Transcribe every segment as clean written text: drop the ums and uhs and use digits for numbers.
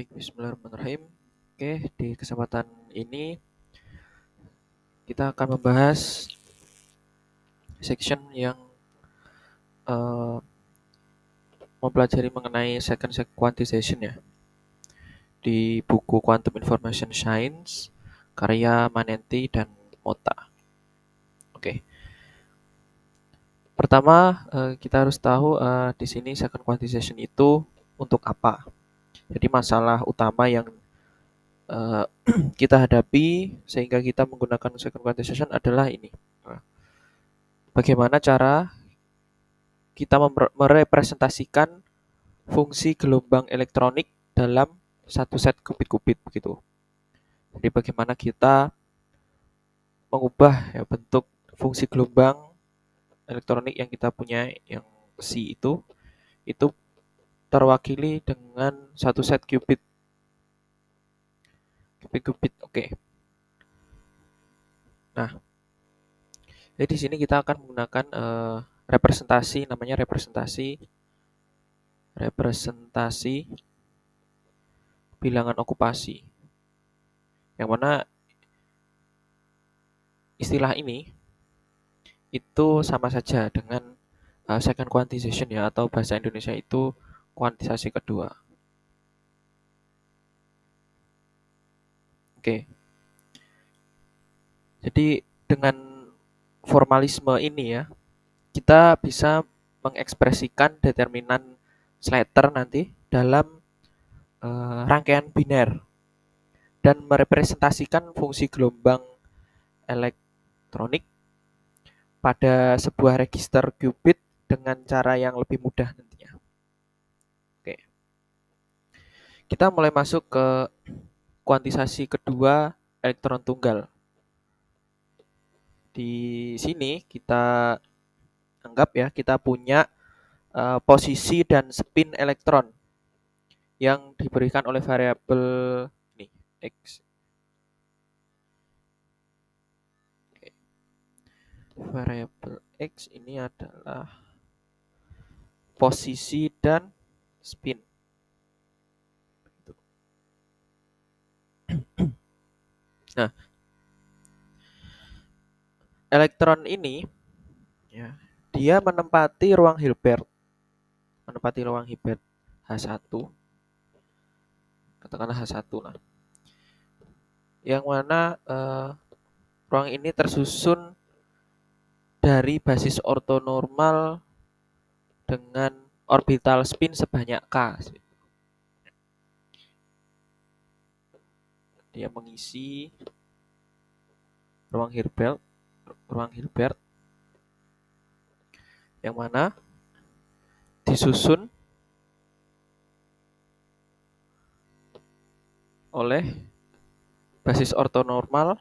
Baik, bismillahirrahmanirrahim. Oke, di kesempatan ini kita akan membahas section yang eh, mempelajari mengenai second quantization ya di buku Quantum Information Science karya Manenti dan Mota. Oke, pertama kita harus tahu di sini second quantization itu untuk apa. Jadi masalah utama yang eh, kita hadapi sehingga kita menggunakan second quantization adalah ini. Bagaimana cara kita merepresentasikan fungsi gelombang elektronik dalam satu set qubit-qubit begitu. Jadi bagaimana kita mengubah ya bentuk fungsi gelombang elektronik yang kita punya yang C itu terwakili dengan satu set qubit. Oke. Nah, jadi di sini kita akan menggunakan representasi namanya representasi bilangan okupasi. Yang mana istilah ini itu sama saja dengan second quantization ya, atau bahasa Indonesia itu kuantisasi kedua. Oke. Jadi dengan formalisme ini ya, kita bisa mengekspresikan determinan Slater nanti dalam rangkaian biner dan merepresentasikan fungsi gelombang elektronik pada sebuah register qubit dengan cara yang lebih mudah nantinya. Oke. Kita mulai masuk ke kuantisasi kedua elektron tunggal. Di sini kita anggap ya kita punya posisi dan spin elektron yang diberikan oleh variabel nih x. Oke. Variabel x ini adalah posisi dan spin. Nah, elektron ini ya, dia menempati ruang Hilbert H1, katakanlah H1 lah. Yang mana ruang ini tersusun dari basis ortonormal dengan orbital spin sebanyak K. Dia mengisi ruang Hilbert yang mana disusun oleh basis ortonormal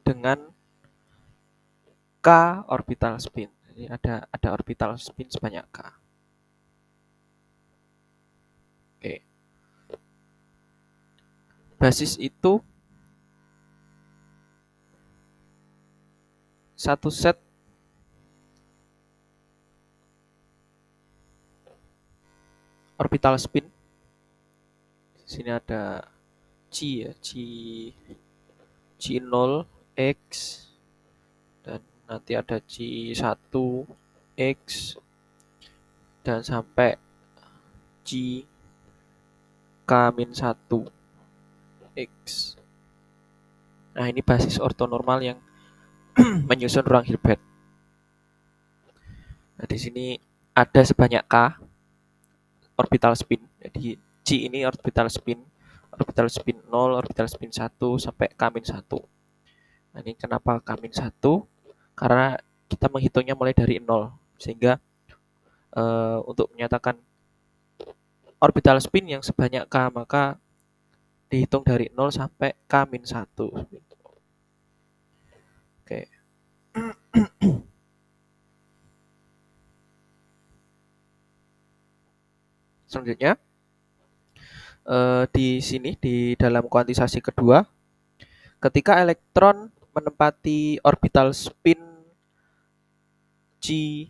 dengan K orbital spin. Jadi ada orbital spin sebanyak K. Oke. Basis itu satu set orbital spin. Di sini ada G ya, G0 X dan nanti ada G1 X dan sampai G K-1 X. Nah, ini basis ortonormal yang menyusun ruang Hilbert. Nah, di sini ada sebanyak K orbital spin. Jadi G ini orbital spin 0, orbital spin 1 sampai K-1. Nah, ini kenapa K-1? Karena kita menghitungnya mulai dari 0 sehingga untuk menyatakan orbital spin yang sebanyak K maka dihitung dari 0 sampai K-1. Oke. Selanjutnya di sini di dalam kuantisasi kedua, ketika elektron menempati orbital spin G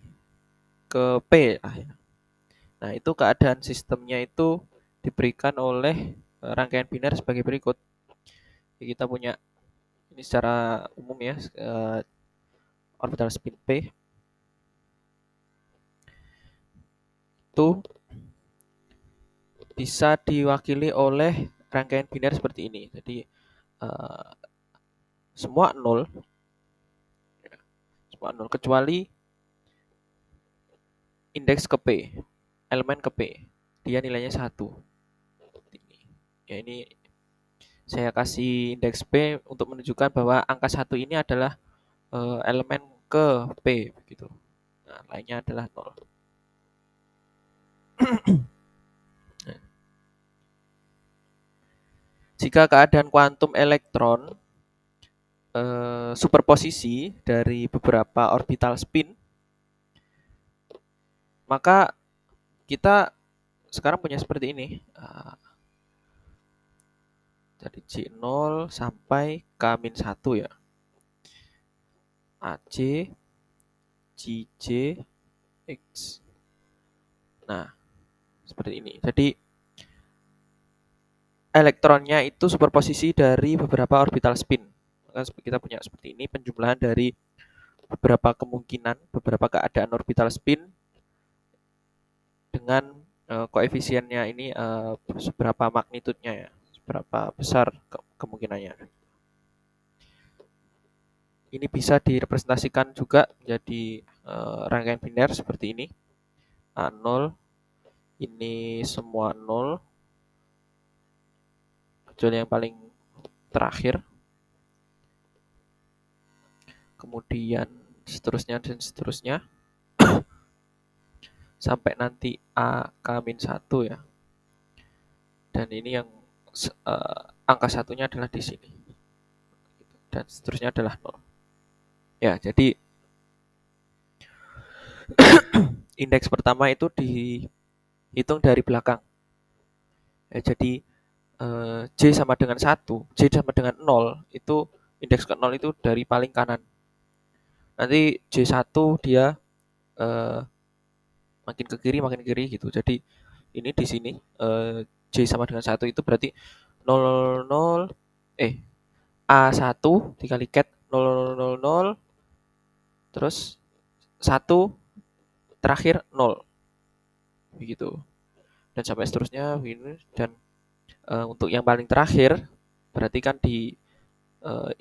ke P. Nah, itu keadaan sistemnya itu diberikan oleh rangkaian biner sebagai berikut. Jadi kita punya ini secara umum ya, orbital spin P itu bisa diwakili oleh rangkaian biner seperti ini. Jadi uh, semua nol kecuali indeks ke P, elemen ke P. Dia nilainya 1. Ini. Ya ini saya kasih indeks P untuk menunjukkan bahwa angka 1 ini adalah elemen ke P begitu. Nah, lainnya adalah 0. Nah, jika keadaan kuantum elektron superposisi dari beberapa orbital spin, maka kita sekarang punya seperti ini. Dari C0 sampai K-1 ya. AC, JJ, X. Nah, seperti ini. Jadi elektronnya itu superposisi dari beberapa orbital spin. Maka kita punya seperti ini penjumlahan dari beberapa kemungkinan, beberapa keadaan orbital spin dengan koefisiennya ini seberapa magnitudenya ya, seberapa besar kemungkinannya. Ini bisa direpresentasikan juga menjadi rangkaian biner seperti ini. A0, ini semua 0, kecuali yang paling terakhir. Kemudian seterusnya dan seterusnya. Sampai nanti A K-1 ya. Dan ini yang angka satunya adalah di sini. Dan seterusnya adalah 0. Ya, jadi indeks pertama itu dihitung dari belakang. Ya, jadi J sama dengan 1, J sama dengan 0, itu indeks ke 0 itu dari paling kanan. Nanti J1 dia makin ke kiri gitu. Jadi ini di sini J sama dengan 1 itu berarti 0, A1 dikali ket 0, terus 1 terakhir 0. Begitu. Dan sampai seterusnya begini. Dan untuk yang paling terakhir berarti kan di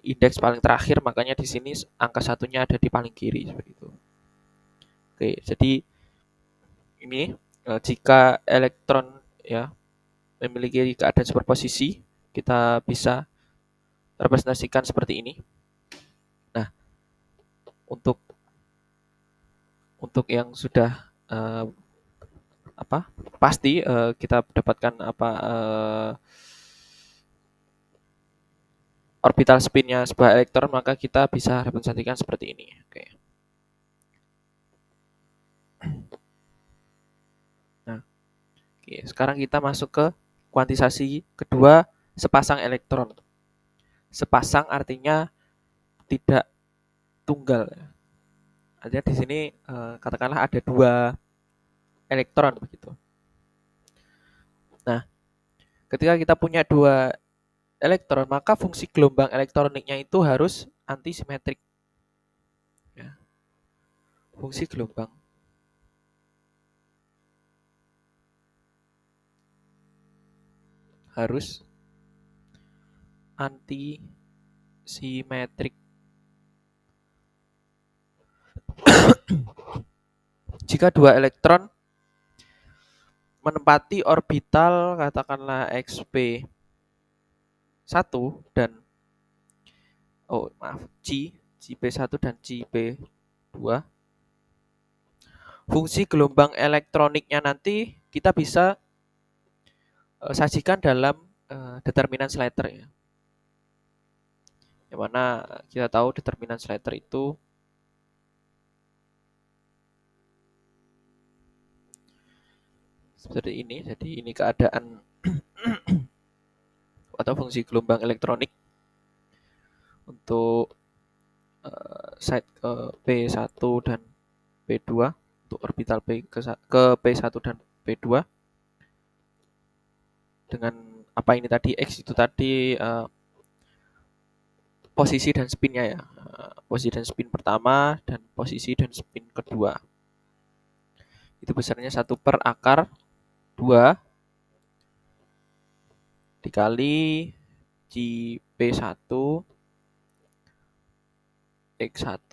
indeks paling terakhir, makanya di sini angka satunya ada di paling kiri seperti itu. Oke, jadi ini jika elektron ya memiliki keadaan superposisi, kita bisa representasikan seperti ini. Nah, untuk yang sudah pasti kita dapatkan orbital spinnya sebuah elektron, maka kita bisa representasikan seperti ini. Oke. Nah, oke, sekarang kita masuk ke kuantisasi kedua, sepasang elektron. Sepasang artinya tidak tunggal. Artinya di sini katakanlah ada 2 elektron begitu. Nah, ketika kita punya 2 elektron, maka fungsi gelombang elektroniknya itu harus antisimetrik. Ya. Fungsi gelombang harus antisimetrik. Jika 2 elektron menempati orbital katakanlah XP 1 dan JP1 dan JP2, fungsi gelombang elektroniknya nanti kita bisa sajikan dalam determinan Slater ya. Yang mana kita tahu determinan Slater itu seperti ini. Jadi ini keadaan atau fungsi gelombang elektronik untuk site P1 dan P2, untuk orbital P ke P1 dan P2 dengan apa ini tadi, X itu tadi posisi dan spinnya ya. Posisi dan spin pertama dan posisi dan spin kedua. Itu besarnya 1 per akar 2 dikali J P1 X1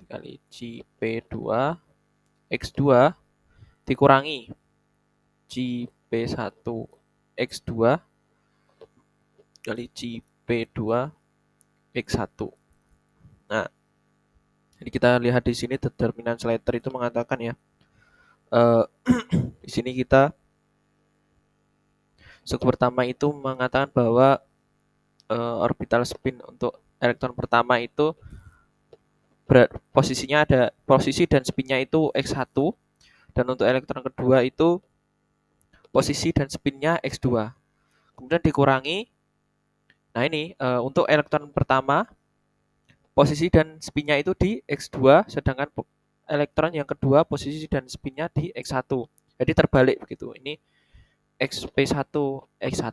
dikali J P2 X2 dikurangi J P1 X2 kali J P2 X1. Nah, jadi kita lihat di sini determinan Slater itu mengatakan ya, di sini kita suku pertama itu mengatakan bahwa orbital spin untuk elektron pertama itu posisinya ada posisi dan spinnya itu X1, dan untuk elektron kedua itu posisi dan spinnya X2. Kemudian dikurangi, nah ini untuk elektron pertama posisi dan spinnya itu di X2, sedangkan elektron yang kedua posisi dan spinnya di X1. Jadi terbalik begitu. Ini XP1 X1,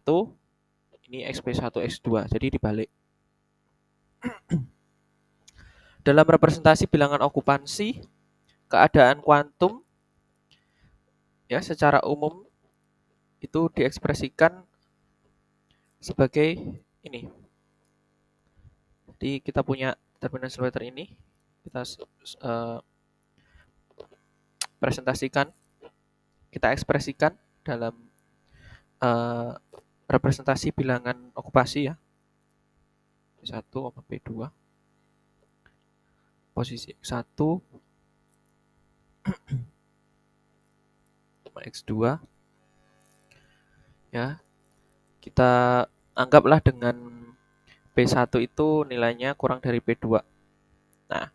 ini XP1 X2. Jadi dibalik. Dalam representasi bilangan okupansi, keadaan kuantum ya secara umum itu diekspresikan sebagai ini. Jadi kita punya determinan Slater ini, kita presentasikan, kita ekspresikan dalam representasi bilangan okupasi ya. P1 sama P2. Posisi X1 sama X2 ya. Kita anggaplah dengan P1 itu nilainya kurang dari P2. Nah,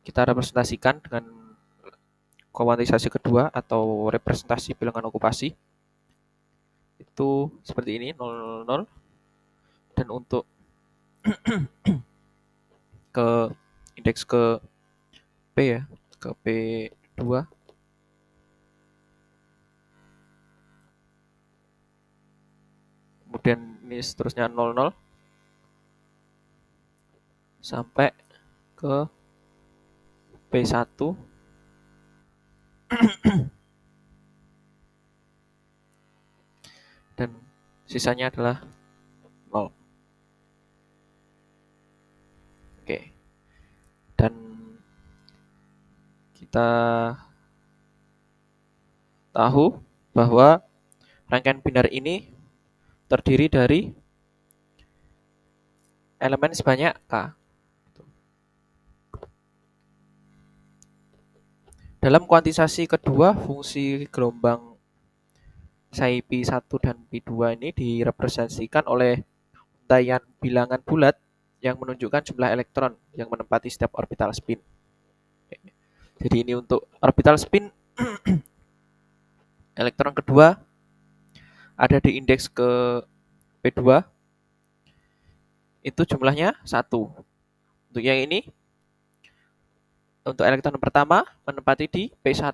kita representasikan dengan kuantisasi kedua atau representasi bilangan okupasi. Itu seperti ini, 0, 0. Dan untuk ke indeks ke P ya, ke P2 kemudian ini seterusnya 0, 0 sampai ke P1 dan sisanya adalah 0. Oke. Dan kita tahu bahwa rangkaian binar ini terdiri dari elemen sebanyak K. Dalam kuantisasi kedua, fungsi gelombang psi P1 dan P2 ini direpresentasikan oleh untayan bilangan bulat yang menunjukkan jumlah elektron yang menempati setiap orbital spin. Jadi ini untuk orbital spin elektron kedua ada di indeks ke P2, itu jumlahnya 1. Untuk yang ini, untuk elektron pertama menempati di P1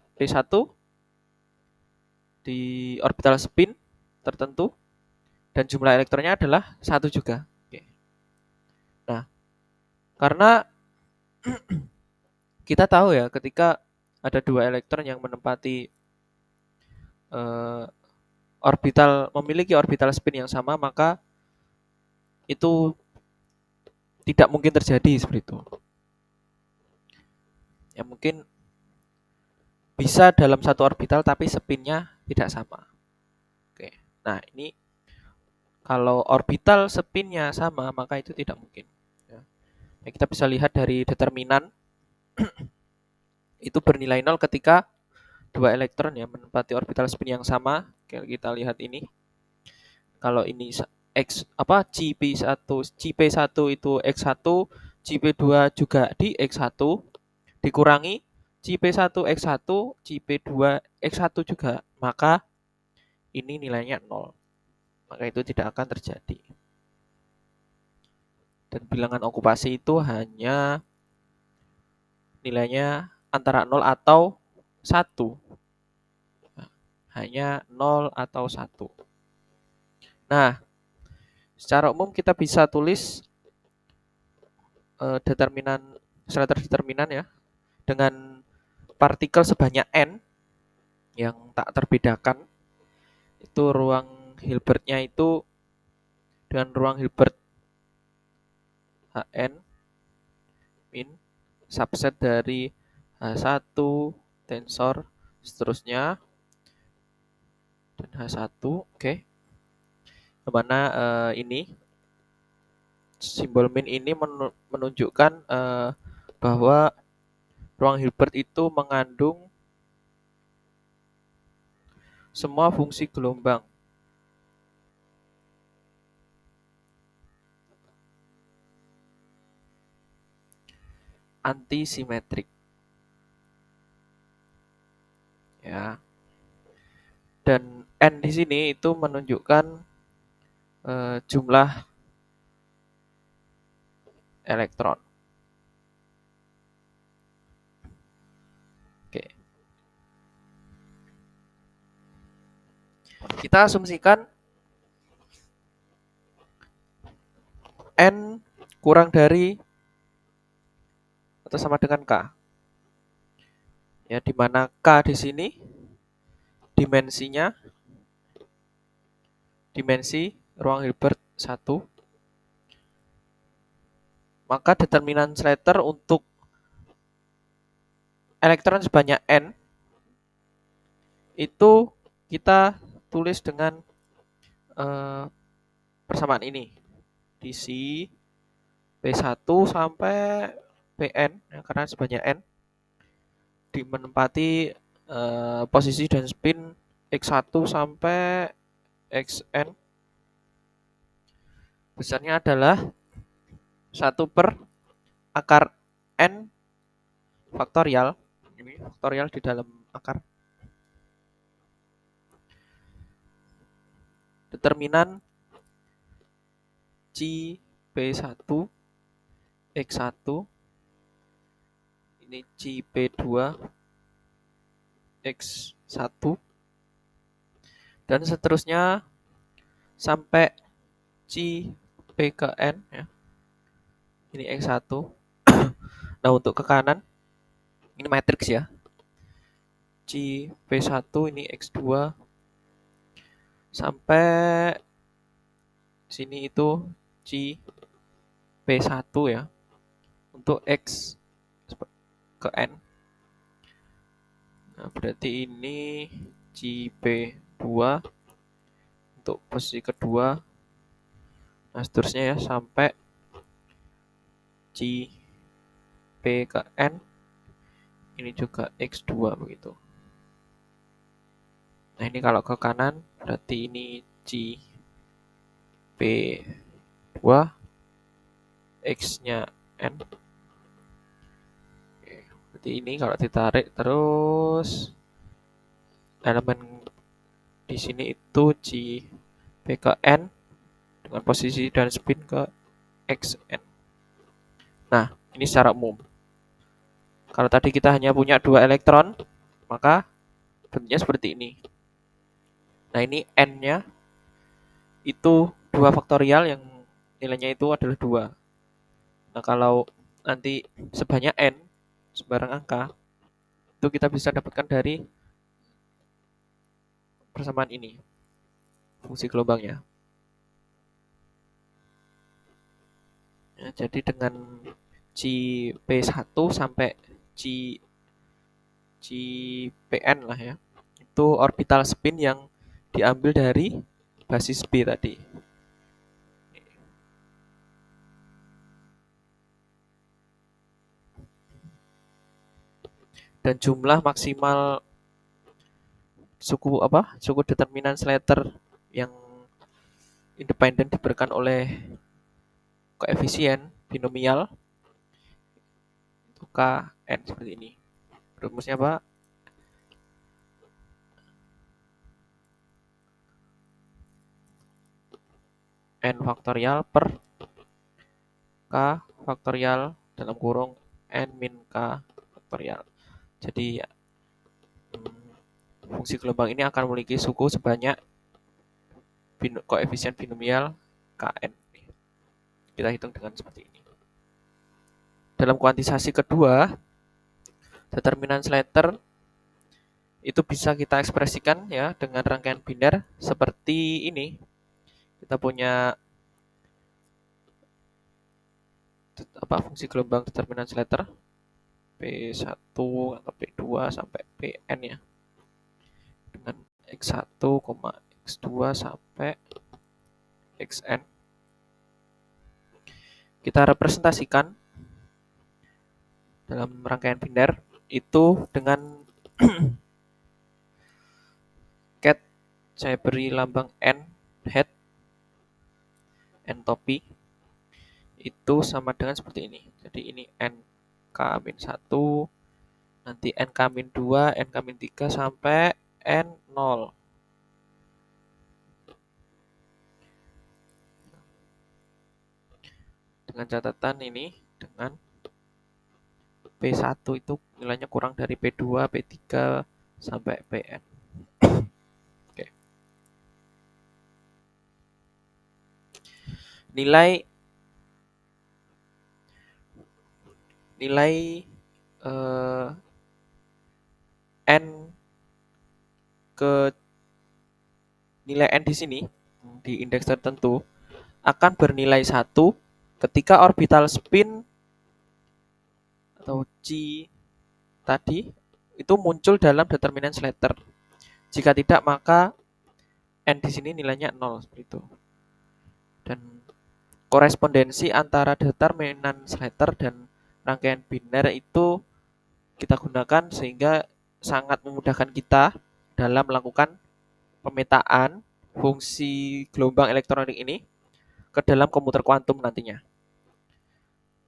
di orbital spin tertentu dan jumlah elektronnya adalah 1 juga. Oke. Nah, karena kita tahu ya ketika ada 2 elektron yang menempati memiliki orbital spin yang sama, maka itu tidak mungkin terjadi seperti itu. Ya mungkin bisa dalam satu orbital tapi spinnya tidak sama. Oke. Nah, ini kalau orbital spinnya sama maka itu tidak mungkin. Ya. Kita bisa lihat dari determinan itu bernilai 0 ketika 2 elektron ya menempati orbital spin yang sama. Oke, kita lihat ini. Kalau ini JP1 itu X1, JP2 juga di X1 dikurangi JP1 X1, JP2 X1 juga, maka ini nilainya 0. Maka itu tidak akan terjadi. Dan bilangan okupasi itu hanya nilainya antara 0 atau 1. Hanya 0 atau 1. Nah, secara umum kita bisa tulis determinan Schroeder determinan ya dengan partikel sebanyak n yang tak terbedakan. Itu ruang Hilbertnya itu dengan ruang Hilbert Hn min subset dari H1 tensor seterusnya dan H1, oke. Dimana ini simbol min ini menunjukkan bahwa ruang Hilbert itu mengandung semua fungsi gelombang antisimetrik ya. Dan n di sini itu menunjukkan jumlah elektron. Oke. Kita asumsikan n kurang dari atau sama dengan K. Ya, di mana K di sini dimensinya dimensi ruang Hilbert 1. Maka determinan Schroeder untuk elektron sebanyak n itu kita tulis dengan eh, persamaan ini. DC P1 sampai Pn ya, karena sebanyak n menempati posisi dan spin X1 sampai Xn. Besarnya adalah 1/akar n faktorial. Ini faktorial di dalam akar. Determinan C P1 X1 ini C P2 X1 dan seterusnya sampai C P ke N ya. Ini X1. Nah, untuk ke kanan ini matriks ya. C P1 ini X2 sampai sini itu C P1 ya. Untuk X ke N. Nah, berarti ini C P2 untuk posisi kedua. Nah, seterusnya ya sampai C P ke N. Ini juga X2 begitu. Nah, ini kalau ke kanan berarti ini C P2 X-nya N. Oke, berarti ini kalau ditarik terus elemen di sini itu C P ke N dengan posisi dan spin ke Xn. Nah, ini secara umum. Kalau tadi kita hanya punya 2 elektron, maka bentuknya seperti ini. Nah, ini N-nya itu 2 faktorial yang nilainya itu adalah 2. Nah, kalau nanti sebanyak N, sembarang angka, itu kita bisa dapatkan dari persamaan ini, fungsi gelombangnya. Ya, jadi dengan C P1 sampai C CPN lah ya. Itu orbital spin yang diambil dari basis B tadi. Dan jumlah maksimal suku determinan Slater yang independen diberikan oleh koefisien binomial itu Kn seperti ini. Rumusnya apa? N faktorial per K faktorial dalam kurung N min K faktorial. Jadi fungsi gelombang ini akan memiliki suku sebanyak koefisien binomial Kn. Kita hitung dengan seperti ini. Dalam kuantisasi kedua, determinan Slater itu bisa kita ekspresikan ya dengan rangkaian biner seperti ini. Kita punya fungsi gelombang determinan Slater P1 atau P2 sampai Pn ya. Dengan X1, X2 sampai Xn. Kita representasikan dalam rangkaian biner itu dengan cat, saya beri lambang N head, entropy itu sama dengan seperti ini. Jadi ini NK-1, nanti NK-2, NK-3 sampai N0. Dengan catatan ini, dengan P1 itu nilainya kurang dari P2, P3 sampai Pn. Oke. Nilai N ke nilai N di sini di indeks tertentu akan bernilai 1 ketika orbital spin atau G tadi itu muncul dalam determinan Slater. Jika tidak, maka N di sini nilainya 0 seperti itu. Dan korespondensi antara determinan Slater dan rangkaian biner itu kita gunakan sehingga sangat memudahkan kita dalam melakukan pemetaan fungsi gelombang elektronik ini ke dalam komputer kuantum nantinya.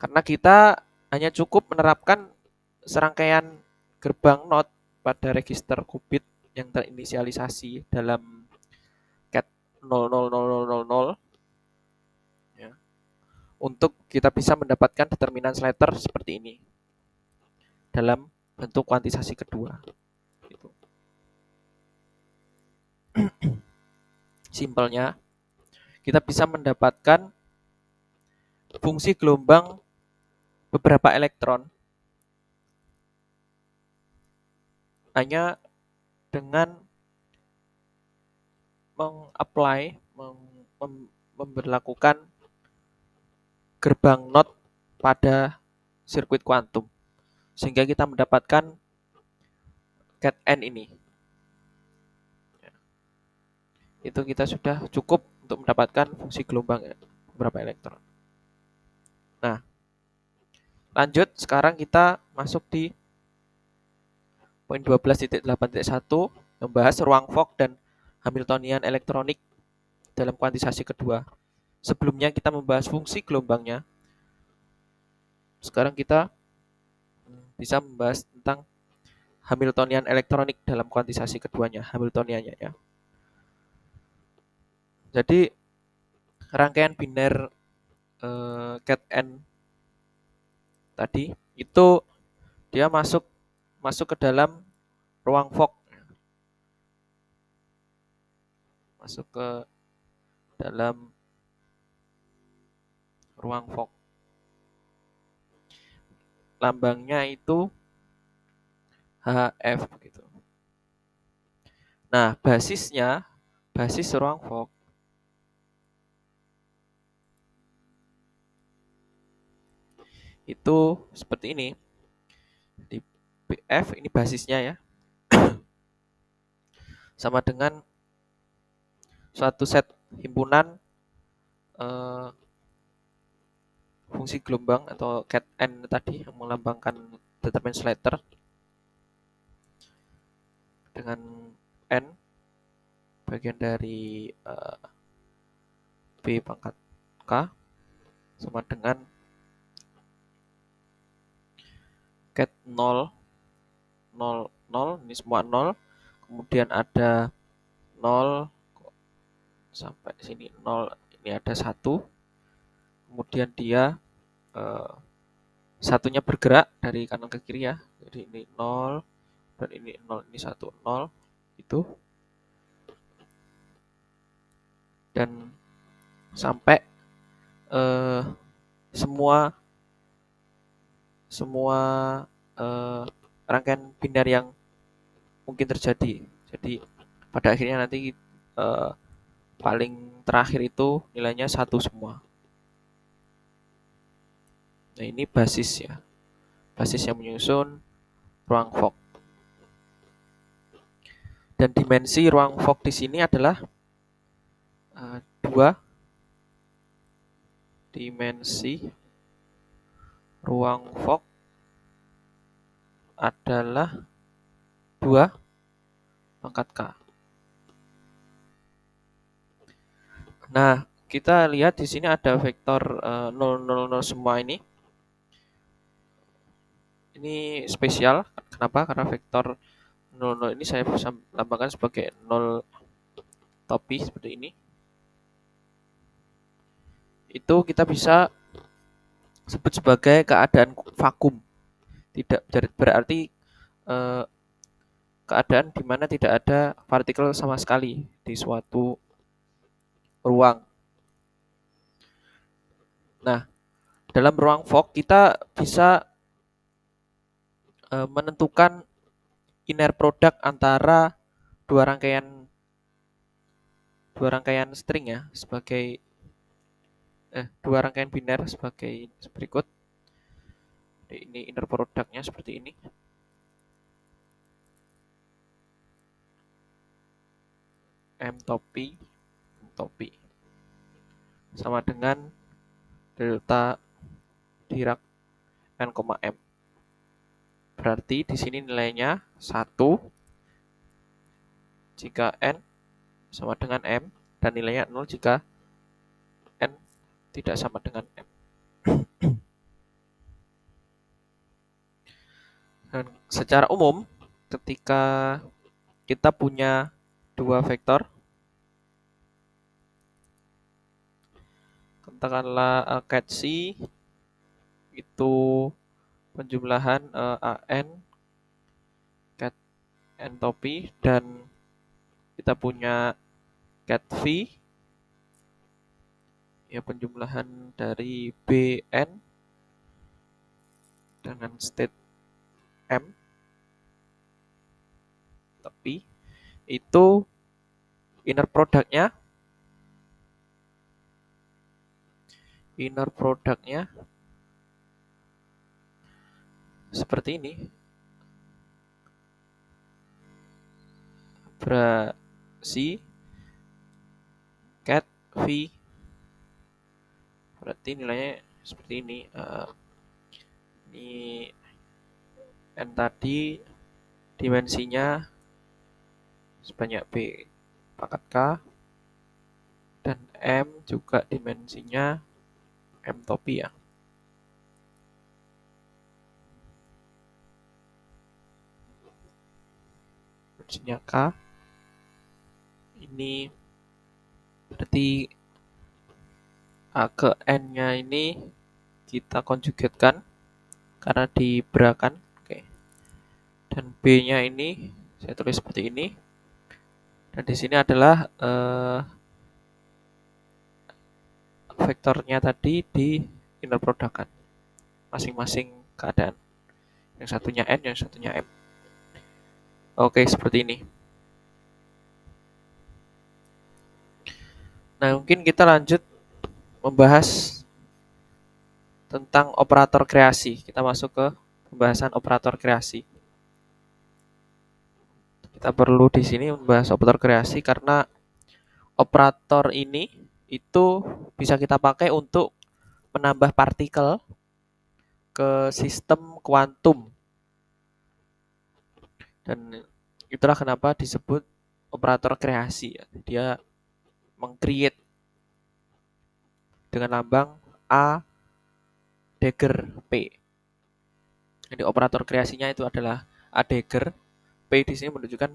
Karena kita hanya cukup menerapkan serangkaian gerbang not pada register qubit yang terinisialisasi dalam cat 00000 ya, untuk kita bisa mendapatkan determinan Slater seperti ini dalam bentuk kuantisasi kedua. Gitu. Simpelnya, kita bisa mendapatkan fungsi gelombang beberapa elektron hanya dengan memberlakukan gerbang not pada sirkuit kuantum sehingga kita mendapatkan cat N ini. Itu kita sudah cukup untuk mendapatkan fungsi gelombang beberapa elektron. Nah, lanjut sekarang kita masuk di poin 12.8.1 membahas ruang Fock dan Hamiltonian elektronik dalam kuantisasi kedua. Sebelumnya kita membahas fungsi gelombangnya. Sekarang kita bisa membahas tentang Hamiltonian elektronik dalam kuantisasi keduanya, Hamiltoniannya ya. Jadi rangkaian biner cat N tadi itu dia masuk ke dalam ruang Fock. Masuk ke dalam ruang Fock. Lambangnya itu HF begitu. Nah, basis ruang Fock itu seperti ini. Di F ini basisnya ya. Sama dengan suatu set himpunan fungsi gelombang atau cat N tadi yang melambangkan determinan Slater dengan N bagian dari B pangkat K sama dengan cat 0, 0, 0, ini semua 0, kemudian ada 0 sampai sini 0, ini ada 1, kemudian dia satunya bergerak dari kanan ke kiri ya, jadi ini 0 dan ini 0, ini 1, 0 itu. dan sampai eh, semua semua rangkaian biner yang mungkin terjadi. Jadi pada akhirnya nanti paling terakhir itu nilainya satu semua. Nah, ini basis ya. Basis yang menyusun ruang Fock. Dan dimensi ruang Fock di sini adalah 2 dimensi ruang Fock adalah 2 pangkat K. Nah, kita lihat di sini ada vektor 0, 0, 0 semua ini. Ini spesial. Kenapa? Karena vektor 0, 0 ini saya bisa lambangkan sebagai 0 topi seperti ini. Itu kita bisa sebut sebagai keadaan vakum. Tidak berarti keadaan di mana tidak ada partikel sama sekali di suatu ruang. Nah, dalam ruang Fock kita bisa menentukan inner product antara dua rangkaian string ya, sebagai dua rangkaian biner sebagai berikut. Ini inner productnya seperti ini. M topi sama dengan delta Dirac n, m. Berarti di sini nilainya 1 jika n sama dengan m dan nilainya 0 jika n tidak sama dengan m. Dan secara umum ketika kita punya dua vektor, katakanlah cat C itu penjumlahan an cat n topi, dan kita punya cat V ya penjumlahan dari bn dengan state m topi, itu inner productnya seperti ini. Berarti cat V, berarti nilainya seperti ini. Ini n tadi dimensinya sebanyak B pangkat K, dan M juga dimensinya M topi ya. Dimensinya K. Ini berarti A ke N-nya ini kita konjugatkan karena diberakan. Oke. Dan B-nya ini saya tulis seperti ini. Dan di sini adalah vektornya tadi di inner product kan, masing-masing keadaan. Yang satunya N, yang satunya M. Oke, seperti ini. Nah, mungkin kita lanjut membahas tentang operator kreasi. Kita masuk ke pembahasan operator kreasi. Kita perlu di sini membahas operator kreasi karena operator ini itu bisa kita pakai untuk menambah partikel ke sistem kuantum. Dan itulah kenapa disebut operator kreasi. Dia meng-create dengan lambang A dagger P. Jadi operator kreasinya itu adalah A dagger. P di sini menunjukkan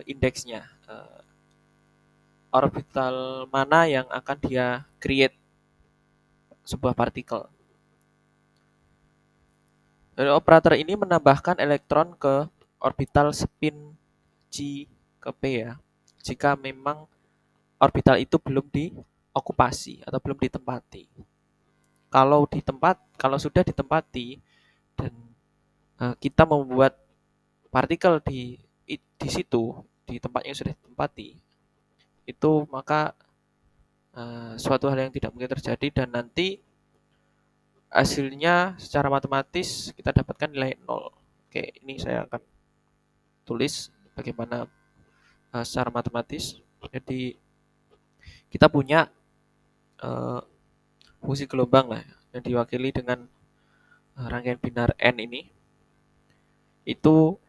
indeksnya. Orbital mana yang akan dia create sebuah partikel. Dari operator ini menambahkan elektron ke orbital spin G ke P ya. Jika memang orbital itu belum diokupasi atau belum ditempati. Kalau sudah ditempati dan kita membuat partikel di situ, di tempat yang sudah ditempati, itu maka suatu hal yang tidak mungkin terjadi dan nanti hasilnya secara matematis kita dapatkan nilai nol. Oke, ini saya akan tulis bagaimana secara matematis. Jadi kita punya uh, fungsi gelombang lah yang diwakili dengan rangkaian binar n ini. Itu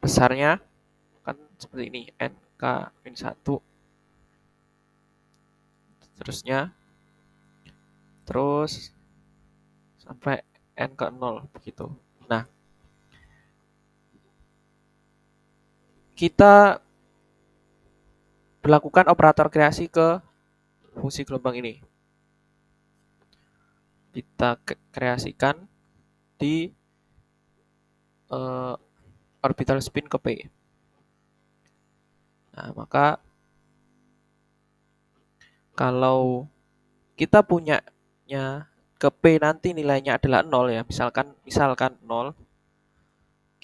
besarnya kan seperti ini, n k min 1 seterusnya, terus sampai n ke 0 begitu. Nah, kita berlakukan operator kreasi ke fungsi gelombang ini. Kita kreasikan di orbital spin ke P. Nah, maka kalau kita punyanya ke P nanti nilainya adalah 0 ya, misalkan 0,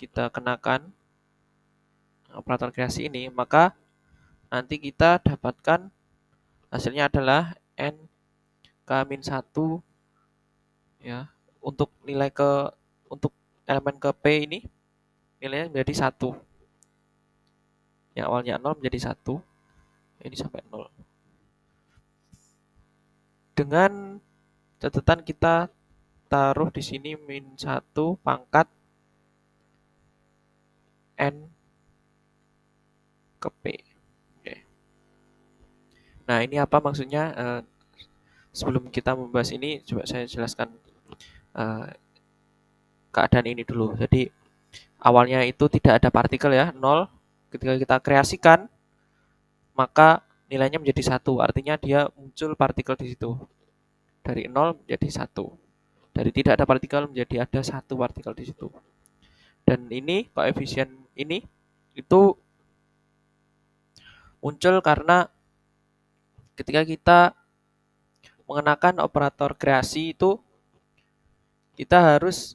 kita kenakan operator kreasi ini, maka nanti kita dapatkan hasilnya adalah n k-1 ya. Untuk elemen ke P ini nilainya menjadi 1. Yang awalnya 0 menjadi 1, ini sampai 0. Dengan catatan kita taruh di sini min 1 pangkat n ke P. Oke. Nah, ini apa maksudnya? Sebelum kita membahas ini, coba saya jelaskan keadaan ini dulu. Jadi, awalnya itu tidak ada partikel ya, 0. Ketika kita kreasikan, maka nilainya menjadi 1. Artinya dia muncul partikel di situ. Dari 0 menjadi 1. Dari tidak ada partikel menjadi ada 1 partikel di situ. Dan ini, koefisien ini, itu muncul karena ketika kita mengenakan operator kreasi itu kita harus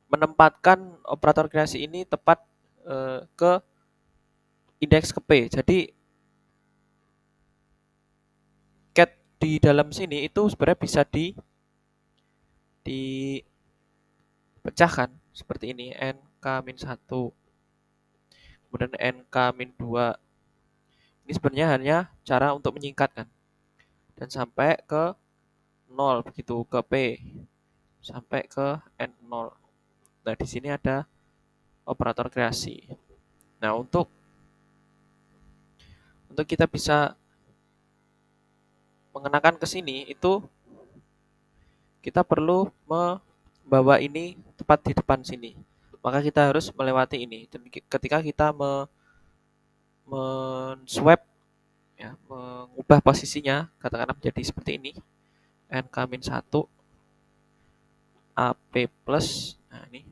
menempatkan operator kreasi ini tepat ke indeks ke P. Jadi cat di dalam sini itu sebenarnya bisa dipecahkan seperti ini, n k-1 kemudian n k-2. Ini sebenarnya hanya cara untuk menyingkatkan dan sampai ke 0 begitu, ke P sampai ke n0. Nah, di sini ada operator kreasi. Nah, untuk kita bisa mengenakan ke sini itu kita perlu membawa ini tepat di depan sini. Maka kita harus melewati ini. Dan ketika kita men-swap ya, mengubah posisinya katakanlah menjadi seperti ini. N-1 AP plus. Nah, ini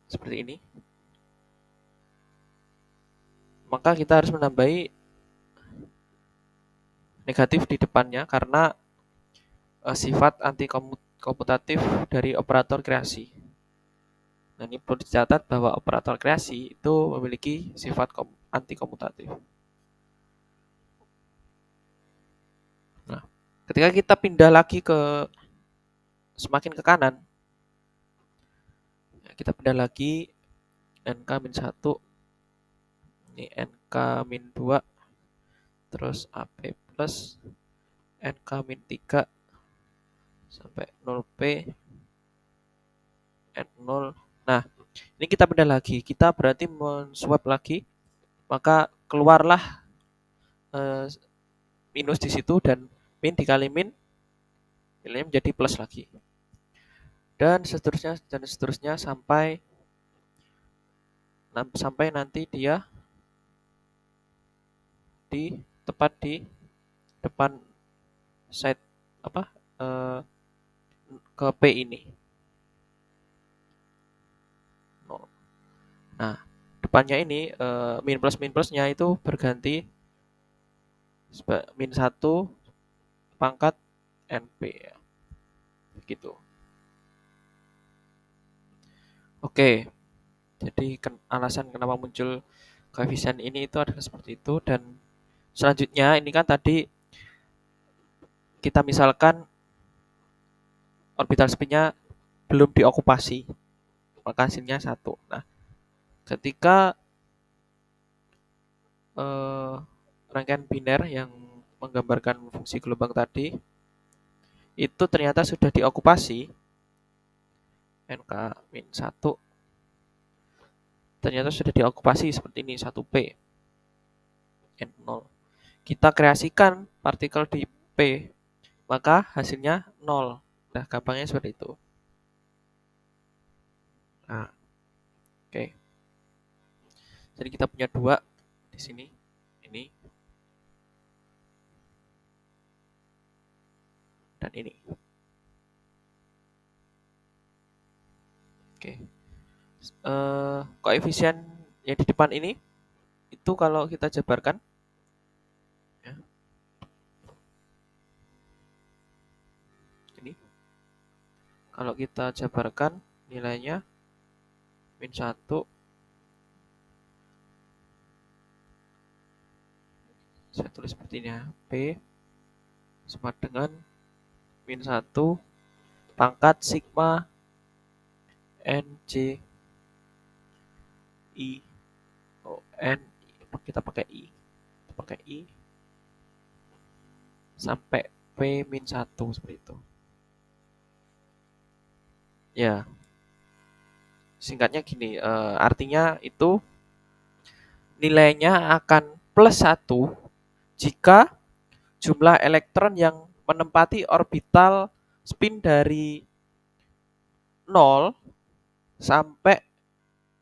seperti ini. Maka kita harus menambahi negatif di depannya karena sifat anti-komutatif dari operator kreasi. Nah, ini perlu dicatat bahwa operator kreasi itu memiliki sifat anti-komutatif. Nah, ketika kita pindah lagi semakin ke kanan, kita pindah lagi NK-1, ini NK-2, terus AP plus, NK-3, sampai 0P, N0. Nah, ini kita pindah lagi. Kita berarti men-swap lagi, maka keluarlah minus di situ dan min dikali min nilainya menjadi plus lagi. Dan seterusnya sampai nanti dia tepat di depan side ke P ini. depannya ini min plusnya itu berganti min 1 pangkat NP ya. Gitu. Oke. Jadi alasan kenapa muncul koefisien ini itu adalah seperti itu. Dan selanjutnya ini kan tadi kita misalkan orbital spinnya belum diokupasi, maka hasilnya 1. Nah, ketika rangkaian biner yang menggambarkan fungsi gelombang tadi itu ternyata sudah diokupasi, NK-1 ternyata sudah diokupasi seperti ini, 1P, N0. Kita kreasikan partikel di P, maka hasilnya 0. Nah, gampangnya seperti itu. Nah, oke. Jadi kita punya 2 di sini. Ini dan ini. Oke. Koefisien yang di depan ini itu kalau kita jabarkan ya, ini kalau kita jabarkan nilainya min 1, saya tulis seperti ini ya, P sama dengan min 1 pangkat sigma NJ I N, kita pakai I sampai P min 1 seperti itu. Ya, singkatnya gini, artinya itu nilainya akan plus 1 jika jumlah elektron yang menempati orbital spin dari 0 sampai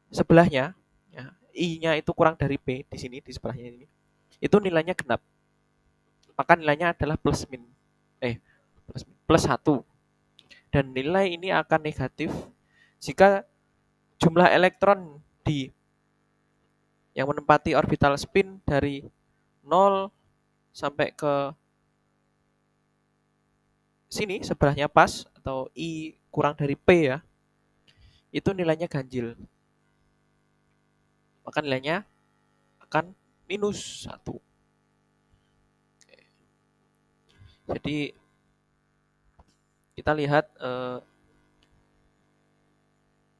sebelahnya, ya, I-nya itu kurang dari P di sini, di sebelahnya ini, itu nilainya genap. Maka nilainya adalah plus 1. Dan nilai ini akan negatif jika jumlah elektron di yang menempati orbital spin dari 0 sampai ke sini sebelahnya pas atau I kurang dari P ya, itu nilainya ganjil. Maka nilainya akan minus 1. Jadi kita lihat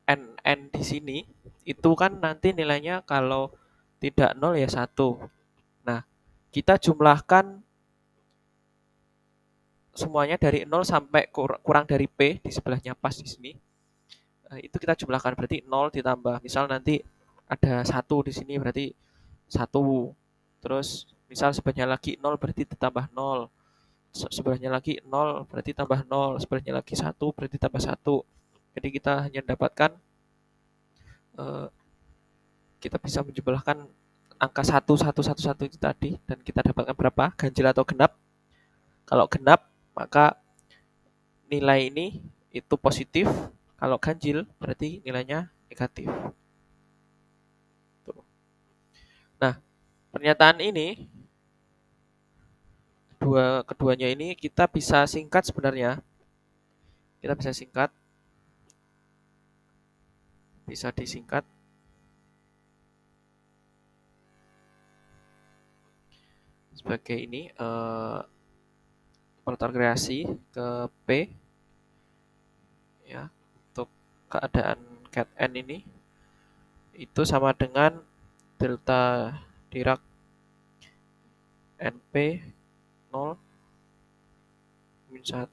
N di sini itu kan nanti nilainya kalau tidak 0 ya 1. Nah, kita jumlahkan semuanya dari 0 sampai kurang dari P di sebelahnya pas di sini. Itu kita jumlahkan berarti 0 ditambah misal nanti ada 1 di sini berarti 1. Terus misal sebelahnya lagi 0 berarti ditambah 0. Sebelahnya lagi 0 berarti tambah 0. Sebelahnya lagi 1 berarti tambah 1. Jadi kita hanya dapatkan kita bisa menjumlahkan angka 1 itu tadi dan kita dapatkan berapa? Ganjil atau genap? Kalau genap maka nilai ini itu positif. Kalau ganjil berarti nilainya negatif. Tuh. Nah, pernyataan ini keduanya ini kita bisa singkat sebenarnya. Kita bisa singkat. Bisa disingkat sebagai ini rotor kreasi ke P ya, untuk keadaan cat N ini itu sama dengan delta Dirac NP 0 min 1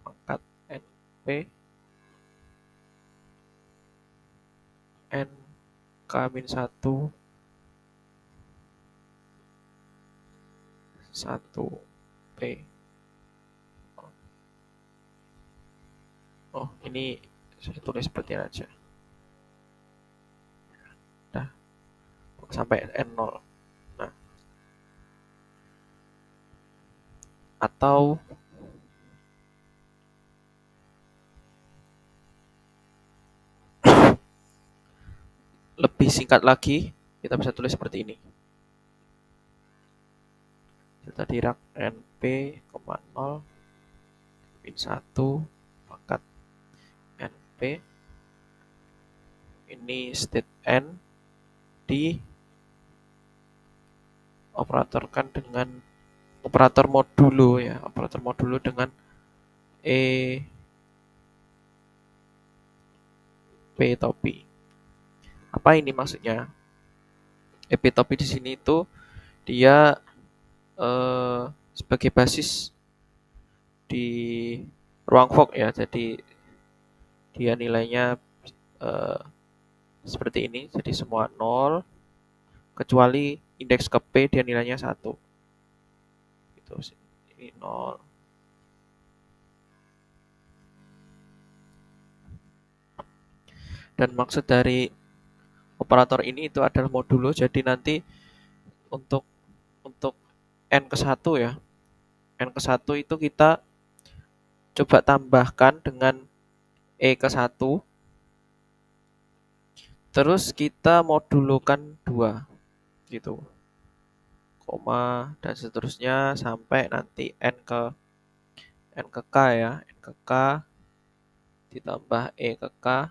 pangkat NP NK min 1 1P. Oh, ini saya tulis seperti ini aja. Nah, sampai N0. Nah, atau lebih singkat lagi, kita bisa tulis seperti ini. Delta Dirac NP, 0, min 1 pangkat NP. Ini state N dioperatorkan dengan operator modulo ya, operator modulo dengan E P topi. Apa ini maksudnya? EP topi di sini itu dia sebagai basis di ruang Fock ya. Jadi dia nilainya eh, seperti ini. Jadi semua 0 kecuali indeks ke P dia nilainya 1. Itu ini 0. Dan maksud dari operator ini itu adalah modulo. Jadi nanti untuk untuk n ke 1 ya. N ke 1 itu kita coba tambahkan dengan E ke 1. Terus kita modulokan 2 gitu. Koma dan seterusnya sampai nanti n ke k ya. N ke k ditambah E ke k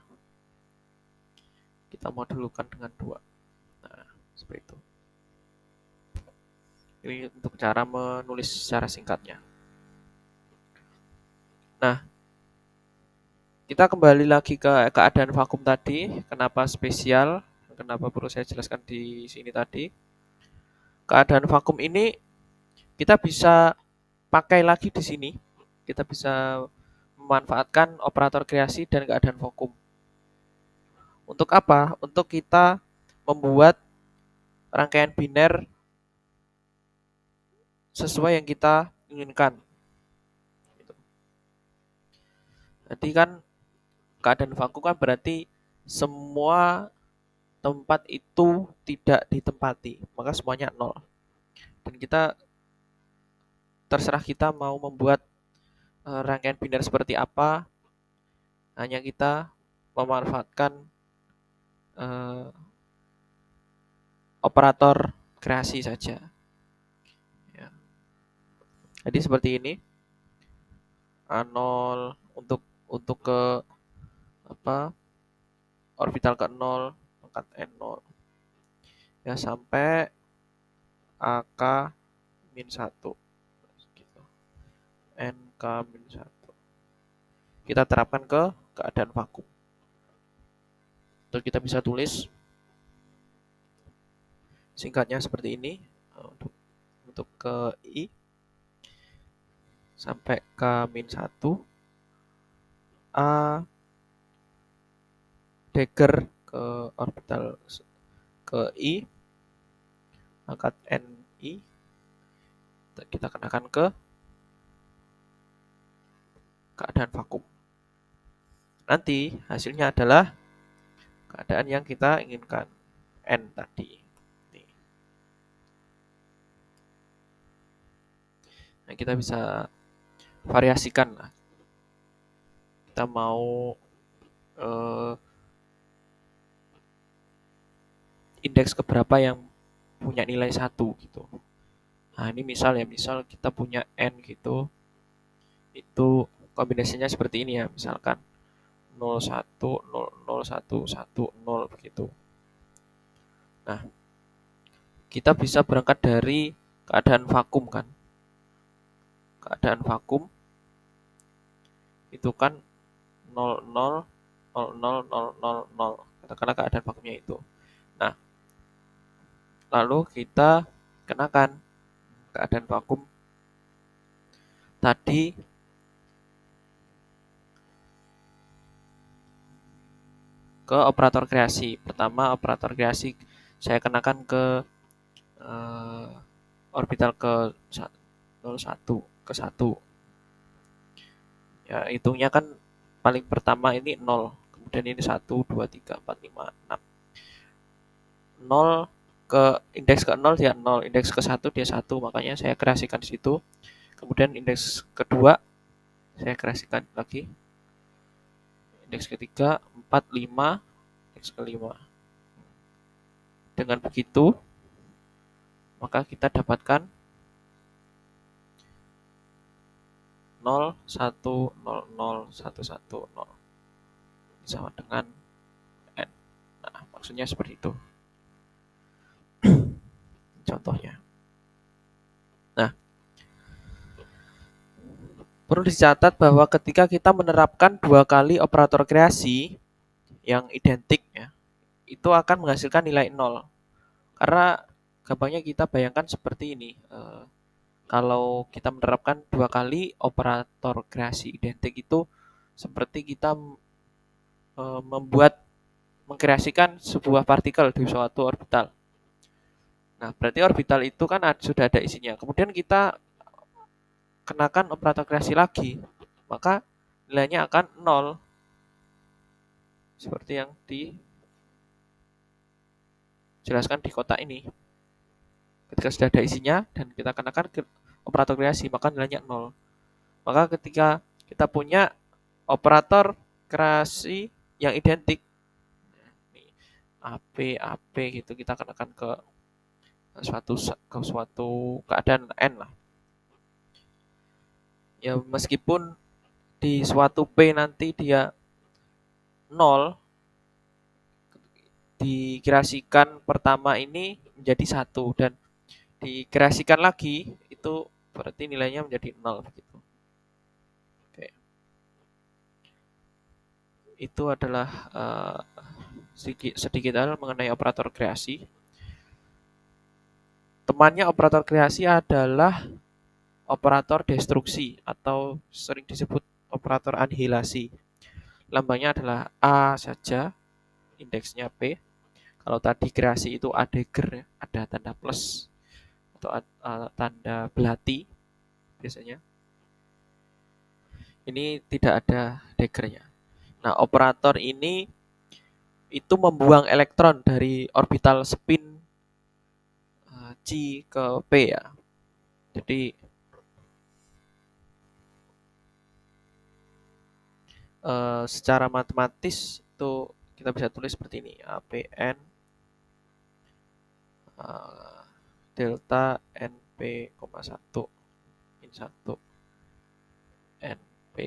kita modulokan dengan 2. Nah, seperti itu. Ini untuk cara menulis secara singkatnya. Nah, kita kembali lagi ke keadaan vakum tadi. Kenapa spesial? Kenapa perlu saya jelaskan di sini tadi? Keadaan vakum ini kita bisa pakai lagi di sini. Kita bisa memanfaatkan operator kreasi dan keadaan vakum. Untuk apa? Untuk kita membuat rangkaian biner sesuai yang kita inginkan. Jadi kan keadaan vakum kan berarti semua tempat itu tidak ditempati, maka semuanya 0. Dan kita terserah kita mau membuat rangkaian biner seperti apa, hanya kita memanfaatkan uh, operator kreasi saja. Ya. Jadi seperti ini, A0 untuk ke apa orbital ke 0 pangkat N0 ya sampai AK min 1 gitu. NK min 1 kita terapkan ke keadaan vakum. Terus kita bisa tulis singkatnya seperti ini untuk ke I sampai K min 1 A dagger ke orbital ke I angkat NI kita kenakan ke keadaan vakum. Nanti hasilnya adalah keadaan yang kita inginkan, N tadi. Nah, kita bisa variasikan lah. Kita mau indeks keberapa yang punya nilai 1 gitu. Nah, ini misal kita punya N gitu. Itu kombinasinya seperti ini ya, misalkan 0 1 0 0 1 1 0 begitu. Nah, kita bisa berangkat dari keadaan vakum kan. Keadaan vakum itu kan 0 0 0 0 0 0 0. Katakanlah keadaan vakumnya itu. Nah, lalu kita kenakan keadaan vakum tadi ke operator kreasi. Pertama operator kreasi saya kenakan ke orbital ke 01 ke 1. Ya, hitungnya kan paling pertama ini 0, kemudian ini 1 2 3 4 5 6. 0 ke indeks ke 0 dia 0, indeks ke 1 dia 1, makanya saya kreasikan di situ. Kemudian indeks kedua saya kreasikan lagi. Indeks ketiga 4 5, indeks kelima. Dengan begitu, maka kita dapatkan 0, 1, 0, 0, 1, 1, 0 sama dengan N. Nah, maksudnya seperti itu contohnya. Nah, perlu dicatat bahwa ketika kita menerapkan 2 kali operator kreasi yang identik ya, itu akan menghasilkan nilai 0. Karena gampangnya kita bayangkan seperti ini. Kalau kita menerapkan 2 kali operator kreasi identik itu seperti kita mengkreasikan sebuah partikel di suatu orbital. Nah, berarti orbital itu kan sudah ada isinya. Kemudian kita kenakan operator kreasi lagi, maka nilainya akan 0. Seperti yang dijelaskan di kotak ini. Ketika sudah ada isinya dan kita kenakan operator kreasi, maka nilainya 0. Maka ketika kita punya operator kreasi yang identik, AP gitu, kita kenakan ke suatu keadaan N lah. Ya meskipun di suatu P nanti dia 0, dikreasikan pertama ini menjadi 1 dan dikreasikan lagi itu berarti nilainya menjadi 0 gitu. Oke. Itu adalah sedikit hal mengenai operator kreasi. Temannya operator kreasi adalah operator destruksi atau sering disebut operator anihilasi. Lambangnya adalah A saja, indeksnya P. Kalau tadi kreasi itu A dagger, ada tanda plus atau tanda belati biasanya. Ini tidak ada daggernya. Nah, operator ini itu membuang elektron dari orbital spin C ke P ya. Jadi secara matematis itu kita bisa tulis seperti ini, APN delta NP, 1 min 1 NP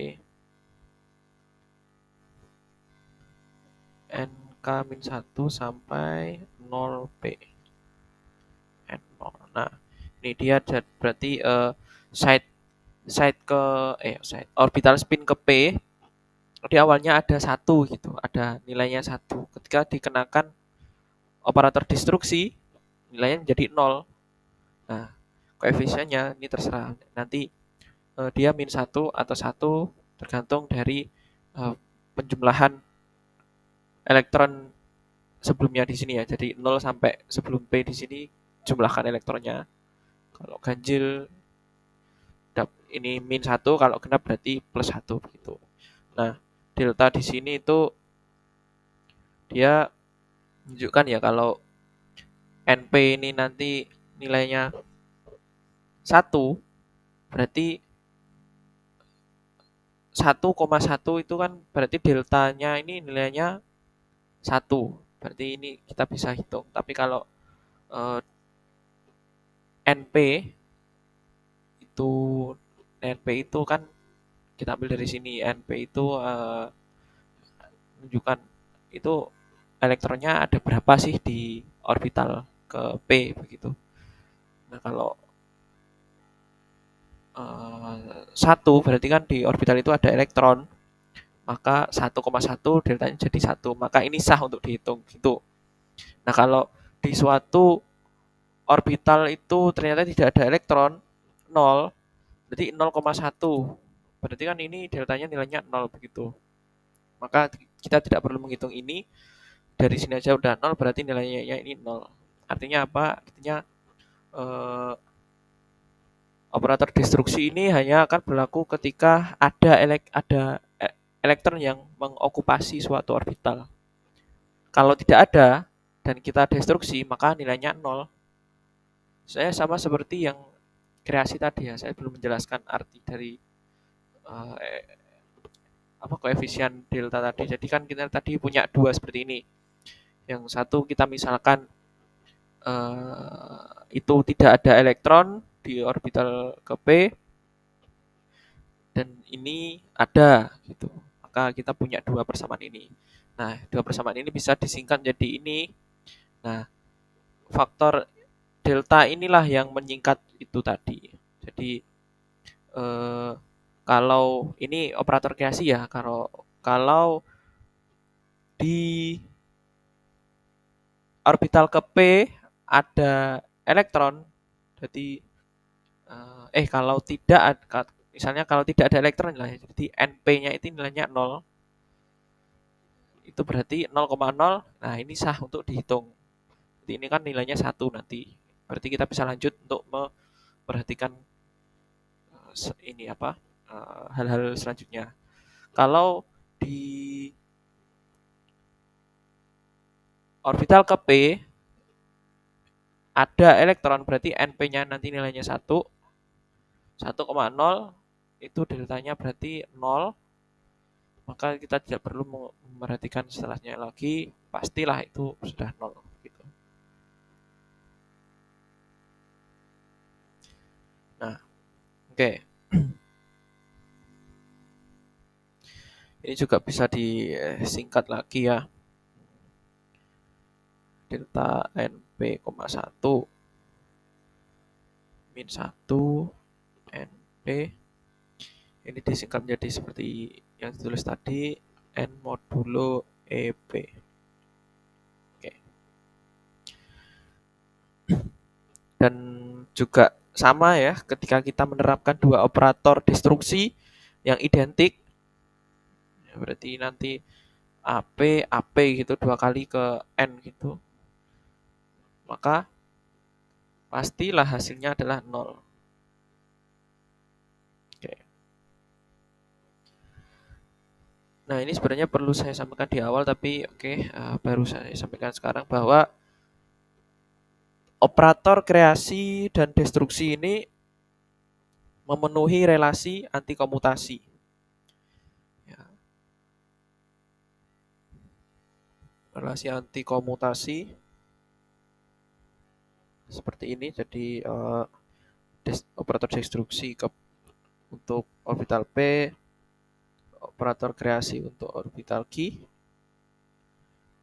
NK min 1 sampai 0P N0. Nah, ini dia berarti side orbital spin ke P di awalnya ada 1 gitu, ada nilainya 1. Ketika dikenakan operator destruksi, nilainya menjadi 0. Nah, koefisiennya ini terserah. Nanti dia min 1 atau 1 tergantung dari penjumlahan elektron sebelumnya di sini ya. Jadi 0 sampai sebelum P di sini jumlahkan elektronnya. Kalau ganjil ini min 1, kalau genap berarti plus 1 begitu. Nah, delta di sini itu dia menunjukkan ya kalau NP ini nanti nilainya 1, berarti 1,1 itu kan berarti deltanya ini nilainya 1. Berarti ini kita bisa hitung. Tapi kalau NP itu kan kita ambil dari sini. NP itu menunjukkan itu elektronnya ada berapa sih di orbital ke P begitu. Nah, kalau 1 berarti kan di orbital itu ada elektron, maka 1,1 deltanya jadi 1, maka ini sah untuk dihitung gitu. Nah, kalau di suatu orbital itu ternyata tidak ada elektron, 0, berarti 0,1, berarti kan ini deltanya nilainya 0 begitu. Maka kita tidak perlu menghitung ini, dari sini aja udah 0, berarti nilainya ini 0. Artinya apa? Artinya operator destruksi ini hanya akan berlaku ketika ada elektron yang mengokupasi suatu orbital. Kalau tidak ada dan kita destruksi, maka nilainya 0. Saya sama seperti yang kreasi tadi ya, saya belum menjelaskan arti dari koefisien delta tadi. Jadi kan kita tadi punya 2 seperti ini. Yang satu kita misalkan itu tidak ada elektron di orbital ke P dan ini ada gitu. Maka kita punya dua persamaan ini. Nah, dua persamaan ini bisa disingkat jadi ini. Nah, faktor delta inilah yang menyingkat itu tadi. Jadi eh, kalau ini operator kreasi ya, kalau di orbital ke P ada elektron, jadi kalau tidak misalnya kalau tidak ada elektron lah ya, jadi NP-nya itu nilainya 0, itu berarti 0,0. Nah, ini sah untuk dihitung. Jadi ini kan nilainya 1 nanti. Berarti kita bisa lanjut untuk memperhatikan ini apa? Hal-hal selanjutnya. Kalau di orbital ke P ada elektron, berarti NP-nya nanti nilainya 1, 1,0 itu deltanya berarti 0, maka kita tidak perlu memperhatikan setelahnya lagi, pastilah itu sudah 0 gitu. Nah, oke. Ini juga bisa disingkat lagi ya. Delta NP, 1 min 1 NP ini disingkat menjadi seperti yang ditulis tadi, N modulo EP. Oke. Dan juga sama ya, ketika kita menerapkan dua operator destruksi yang identik, ya berarti nanti AP gitu 2 kali ke N gitu, maka pastilah hasilnya adalah 0. Oke. Nah, ini sebenarnya perlu saya sampaikan di awal, tapi baru saya sampaikan sekarang bahwa operator kreasi dan destruksi ini memenuhi relasi anti komutasi. Ya, relasi anti komutasi seperti ini. Jadi operator destruksi untuk orbital P, operator kreasi untuk orbital Q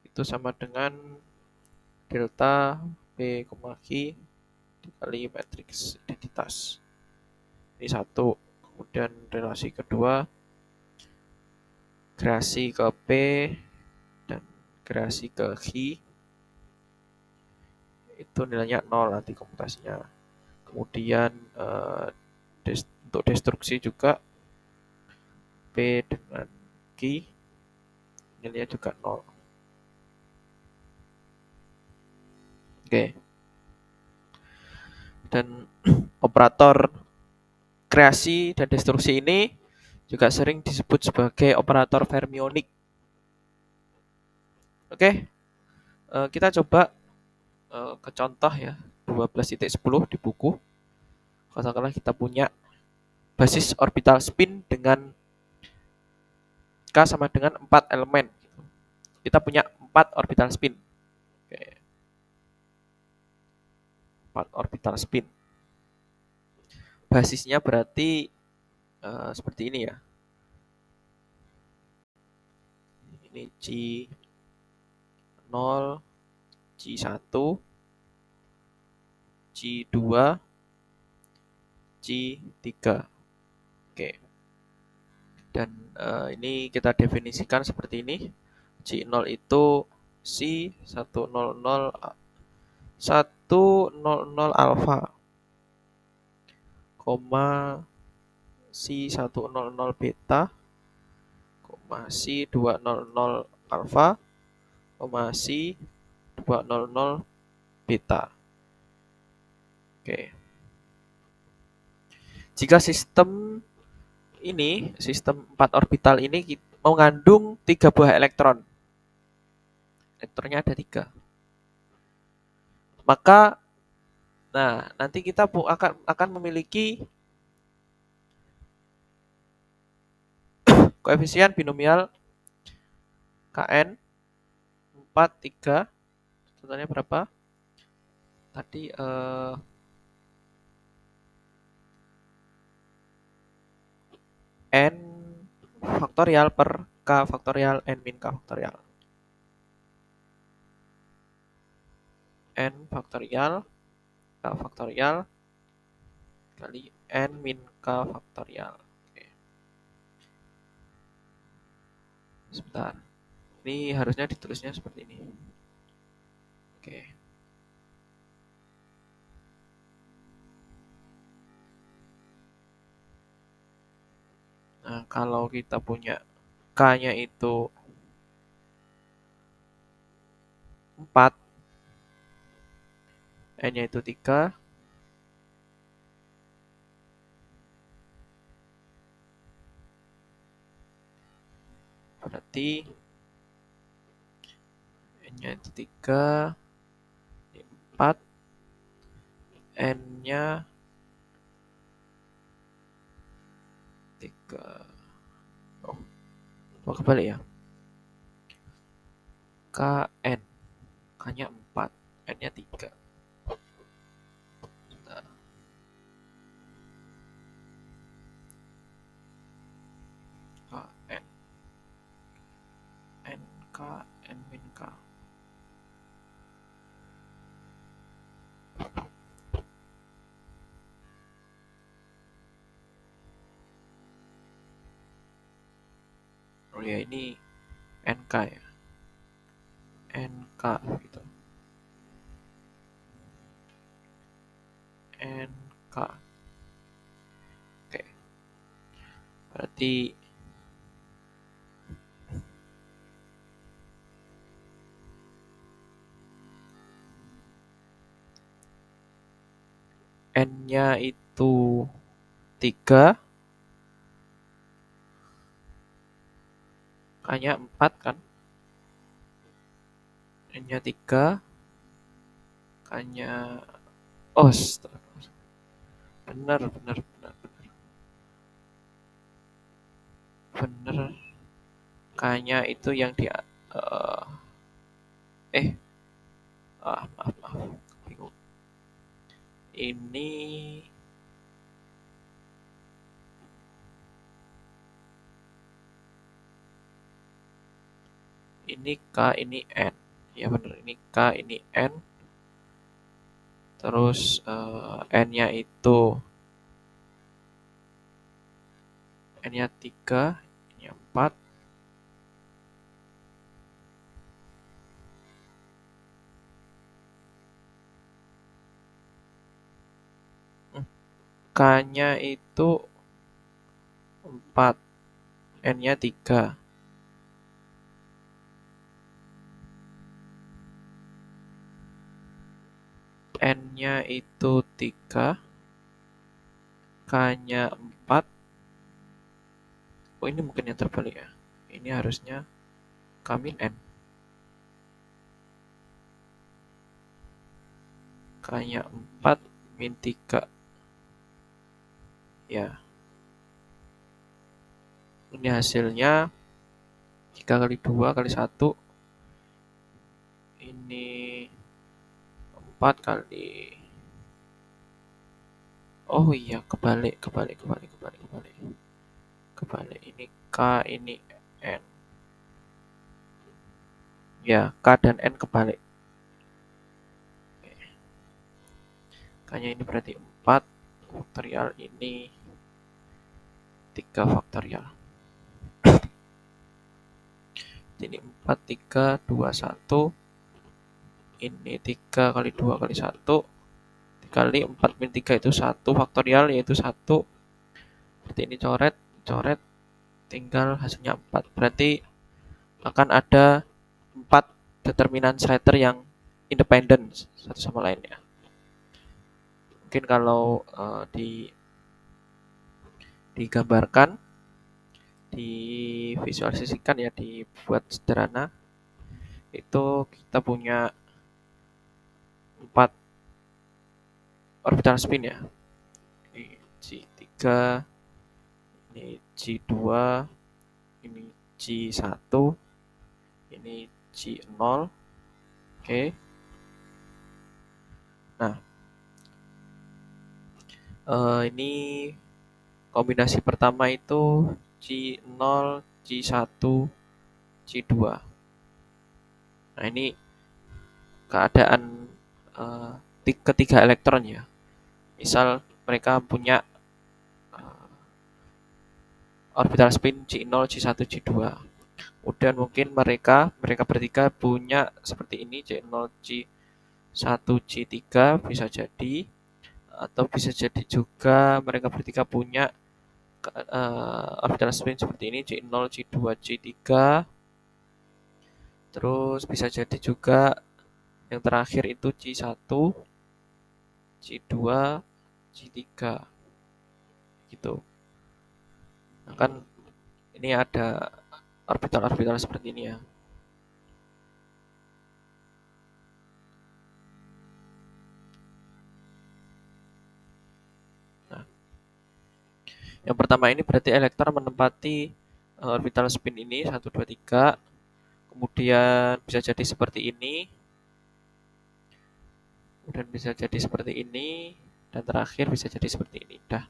itu sama dengan delta P, Q dikali matriks identitas. Ini satu. Kemudian relasi kedua, kreasi ke P dan kreasi ke Q itu nilainya 0 nanti komutasinya. Kemudian untuk destruksi juga P dengan Q nilainya juga 0. Oke. Dan operator kreasi dan destruksi ini juga sering disebut sebagai operator fermionik. Oke, kita coba ke contoh ya, 12.10 di buku. Katakanlah kita punya basis orbital spin dengan K sama dengan 4 elemen. Kita punya 4 orbital spin. Oke. 4 orbital spin. Basisnya berarti seperti ini ya. Ini C0, C1, C2, C3. Oke. Dan ini kita definisikan seperti ini. C0 itu C100 alpha, C100 beta, C200 alpha, C200 beta. Oke. Jika sistem 4 orbital ini mengandung 3 buah elektron. Elektronnya ada 3. Maka nanti kita akan memiliki koefisien binomial Kn 4, 3. Contohnya berapa? tadi n faktorial per k faktorial n min k faktorial. N faktorial k faktorial kali n min k faktorial. Oke, sebentar. Ini harusnya ditulisnya seperti ini. Oke. Nah, kalau kita punya k-nya itu 4, n-nya itu 3, berarti n-nya itu 3, 4, n-nya 3. Oh, kebalik ya. KN. K-nya 4, n-nya 3. Nah, KN. NK, N min K. Oh ya, ini NK ya. NK gitu. NK. Oke. Berarti n-nya itu 3, k-nya 4 kan? N-nya 3, k-nya oh, benar benar benar benar. Benar. K-nya itu yang di maaf maaf. Bingung. Ini K, ini N. Ya benar, ini K, ini N. Terus N-nya itu N-nya 3, N-nya 4. K-nya itu 4, N-nya 3. N-nya itu 3, K-nya 4. Oh, ini mungkin yang terbalik ya. Ini harusnya K min N. K-nya 4 min 3. Ya, ini hasilnya 3 kali 2 kali 1. Ini 4 kali. Oh iya, kebalik. Ini K, ini N. Ya, K dan N kebalik. K-nya ini berarti 4 faktorial, ini 3 faktorial. Ini 4, 3, 2, 1. Ini 3 kali 2 kali 1. Dikali 4 min 3 itu 1 faktorial, yaitu 1. Berarti ini coret, coret. Tinggal hasilnya 4. Berarti akan ada 4 determinan Schroeder yang independen satu sama lainnya. Mungkin kalau digambarkan, divisualisasikan ya, dibuat sederhana, itu kita punya 4 orbital spin ya. Ini G3, ini G2, ini G1, ini G0. Oke. Nah, ini kombinasi pertama itu C0, C1, C2. Nah, ini keadaan eh, ketiga elektron ya. Misal mereka punya orbital spin C0, C1, C2. Kemudian mungkin mereka bertiga punya seperti ini C0, C1, C3 bisa jadi, atau bisa jadi juga mereka bertiga punya orbital spin seperti ini C0, C2, C3. Terus bisa jadi juga yang terakhir itu C1, C2, C3 gitu. Nah, kan ini ada orbital-orbital seperti ini ya. Nah, yang pertama ini berarti elektron menempati orbital spin ini 1, 2, 3. Kemudian bisa jadi seperti ini, kemudian bisa jadi seperti ini, dan terakhir bisa jadi seperti ini. Dah,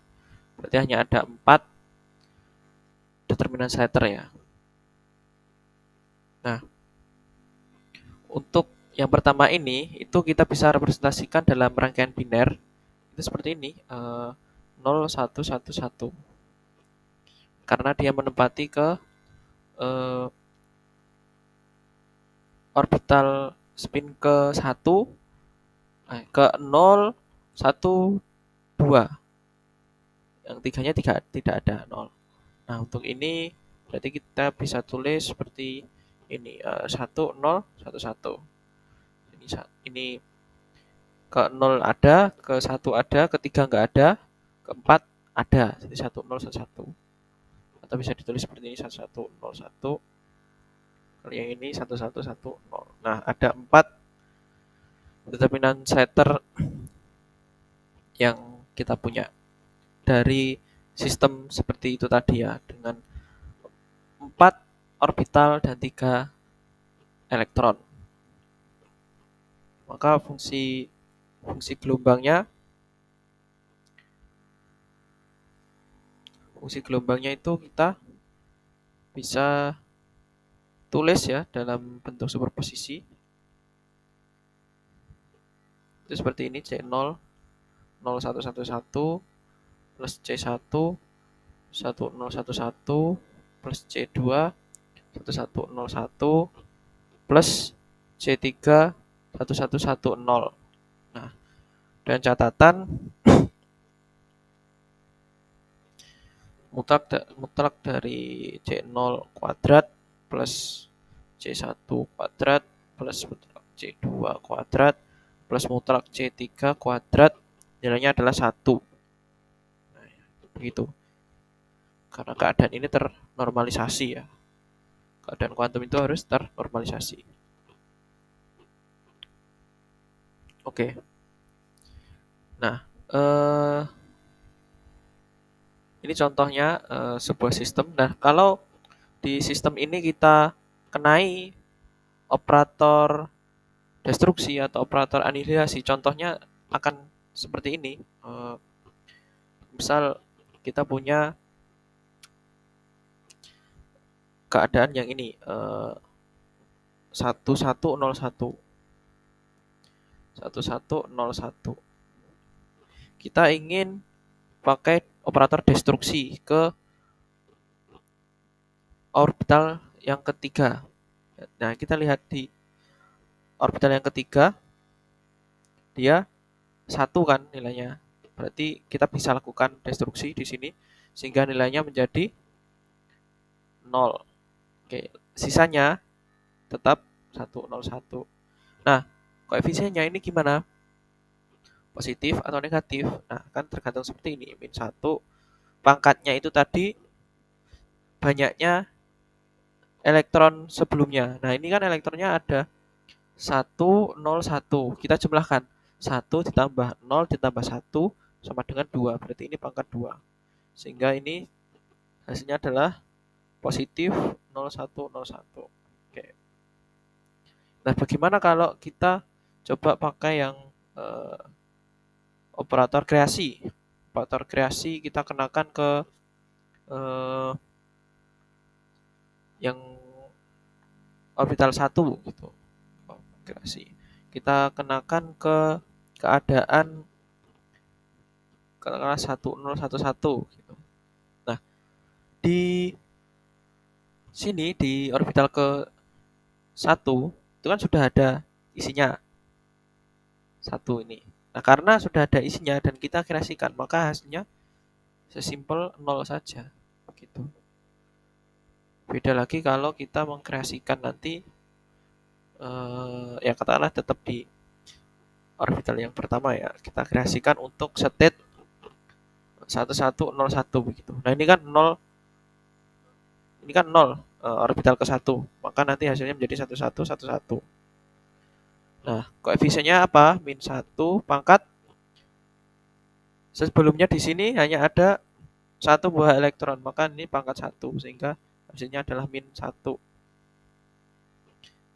berarti hanya ada 4 determinan Slater ya. Nah, untuk yang pertama ini itu kita bisa representasikan dalam rangkaian biner itu seperti ini, 0, 1, 1, 1. Karena dia menempati ke eh, orbital spin ke 1, ke 0, 1, 2. Yang tiganya tidak ada 0. Nah, untuk ini berarti kita bisa tulis seperti ini, 1, 0, 1, 1. Ini ke 0 ada, ke 1 ada, ke 3 nggak ada, ke 4 ada. Jadi 1, 0, 1, 1. Atau bisa ditulis seperti ini, 1, 1, 0, 1. Kalau yang ini 1, 1, 1, 0. Nah, ada 4 determinan Slater yang kita punya dari sistem seperti itu tadi ya, dengan 4 orbital dan 3 elektron. Maka fungsi fungsi gelombangnya fungsi gelombangnya itu kita bisa tulis ya dalam bentuk superposisi. Itu seperti ini C0, 0111 plus C1, 1011 plus C2, 1101 plus C3, 1110. Nah, dan catatan mutlak dari C0 kuadrat plus C1 kuadrat plus mutlak C2 kuadrat plus mutlak C3 kuadrat nilainya adalah 1. Nah, begitu. Karena keadaan ini ternormalisasi ya. Keadaan kuantum itu harus ternormalisasi. Oke. Nah, ini contohnya sebuah sistem. Nah, kalau di sistem ini kita kenai operator destruksi atau operator anihilasi, contohnya akan seperti ini. Misal kita punya keadaan yang ini, 1101, 1101. Kita ingin pakai operator destruksi ke orbital yang ketiga. Nah, kita lihat di orbital yang ketiga, dia 1 kan nilainya. Berarti kita bisa lakukan destruksi di sini sehingga nilainya menjadi 0. Oke, sisanya tetap 101. Nah, koefisiennya ini gimana? Positif atau negatif? Nah, kan tergantung seperti ini. Min 1, pangkatnya itu tadi banyaknya elektron sebelumnya. Nah, ini kan elektronnya ada 101. Kita jumlahkan. 1 ditambah 0 ditambah 1 sama dengan 2. Berarti ini pangkat 2. Sehingga ini hasilnya adalah positif 0101. Oke. Nah, bagaimana kalau kita coba pakai yang operator kreasi. Operator kreasi kita kenakan ke yang orbital 1 gitu. Kreasi. Kita kenakan ke keadaan katakanlah 1011 gitu. Nah, di sini di orbital ke 1 itu kan sudah ada isinya 1 ini. Nah, karena sudah ada isinya dan kita kreasikan, maka hasilnya sesimpel 0 saja. Gitu. Beda lagi kalau kita mengkreasikan nanti ya katakanlah tetap di orbital yang pertama ya. Kita kreasikan untuk state 1101 begitu. Nah, ini kan 0 orbital ke 1. Maka nanti hasilnya menjadi 1111. Nah, koefisiennya apa? Min 1 pangkat. Sebelumnya di sini hanya ada 1 buah elektron, maka ini pangkat 1 sehingga hasilnya adalah min 1.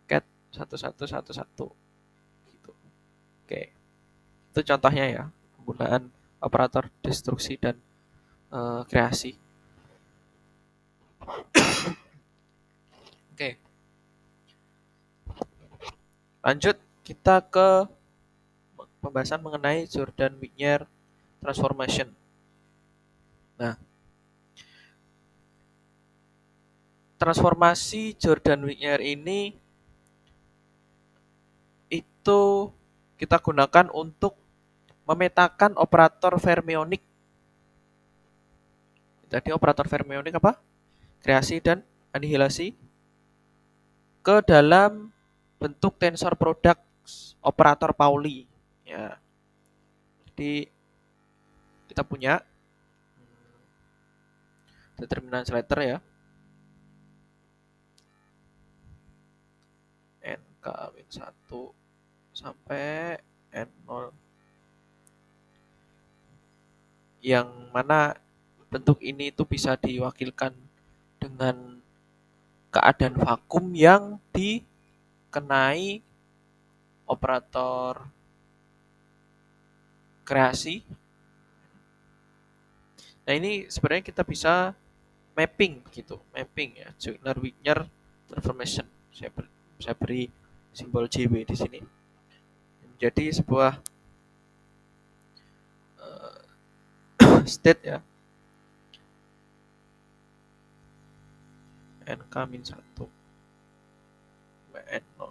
Ket 1111 gitu. Oke. Itu contohnya ya, penggunaan operator destruksi dan kreasi. Oke. Lanjut kita ke pembahasan mengenai Jordan-Wigner transformation. Nah, transformasi Jordan-Wigner ini itu kita gunakan untuk memetakan operator fermionik. Jadi operator fermionik apa? Kreasi dan anihilasi ke dalam bentuk tensor produk operator Pauli. Ya. Jadi kita punya determinant letter ya. NK-1 sampai N0 yang mana bentuk ini itu bisa diwakilkan dengan keadaan vakum yang dikenai operator kreasi. Nah, ini sebenarnya kita bisa mapping gitu, mapping ya, Jordan-Wigner transformation. Saya beri simbol JW di sini. Jadi sebuah state ya, NK-1 N0.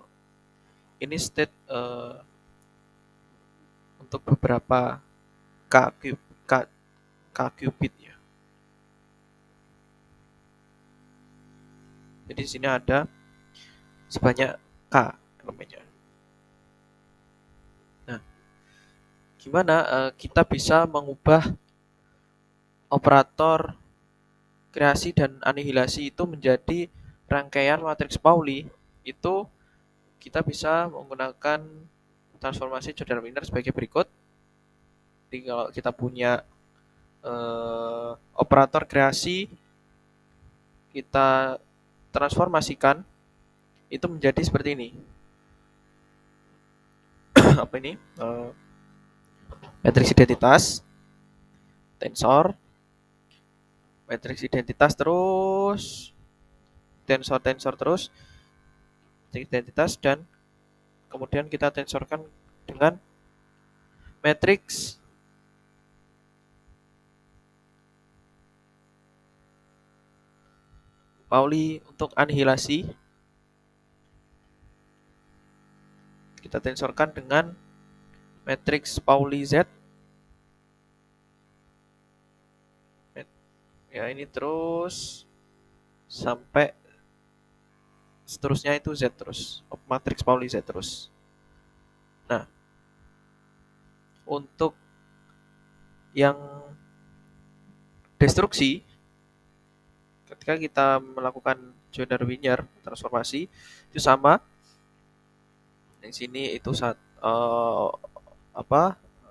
Ini state untuk beberapa K qubit ya. Jadi di sini ada sebanyak K namanya. Nah, gimana kita bisa mengubah operator kreasi dan anihilasi itu menjadi rangkaian matriks Pauli? Itu kita bisa menggunakan transformasi Jordan-Wigner sebagai berikut. Jadi kalau kita punya operator kreasi, kita transformasikan itu menjadi seperti ini. Apa ini? Matriks identitas, tensor, matriks identitas terus, tensor terus, matriks identitas, dan kemudian kita tensorkan dengan matriks Pauli untuk anihilasi. Kita tensorkan dengan matriks Pauli Z. Ya, ini terus sampai seterusnya itu Z terus. Matriks Pauli Z terus. Nah, untuk yang destruksi, ketika kita melakukan Jordan-Wigner transformasi itu sama. Yang sini itu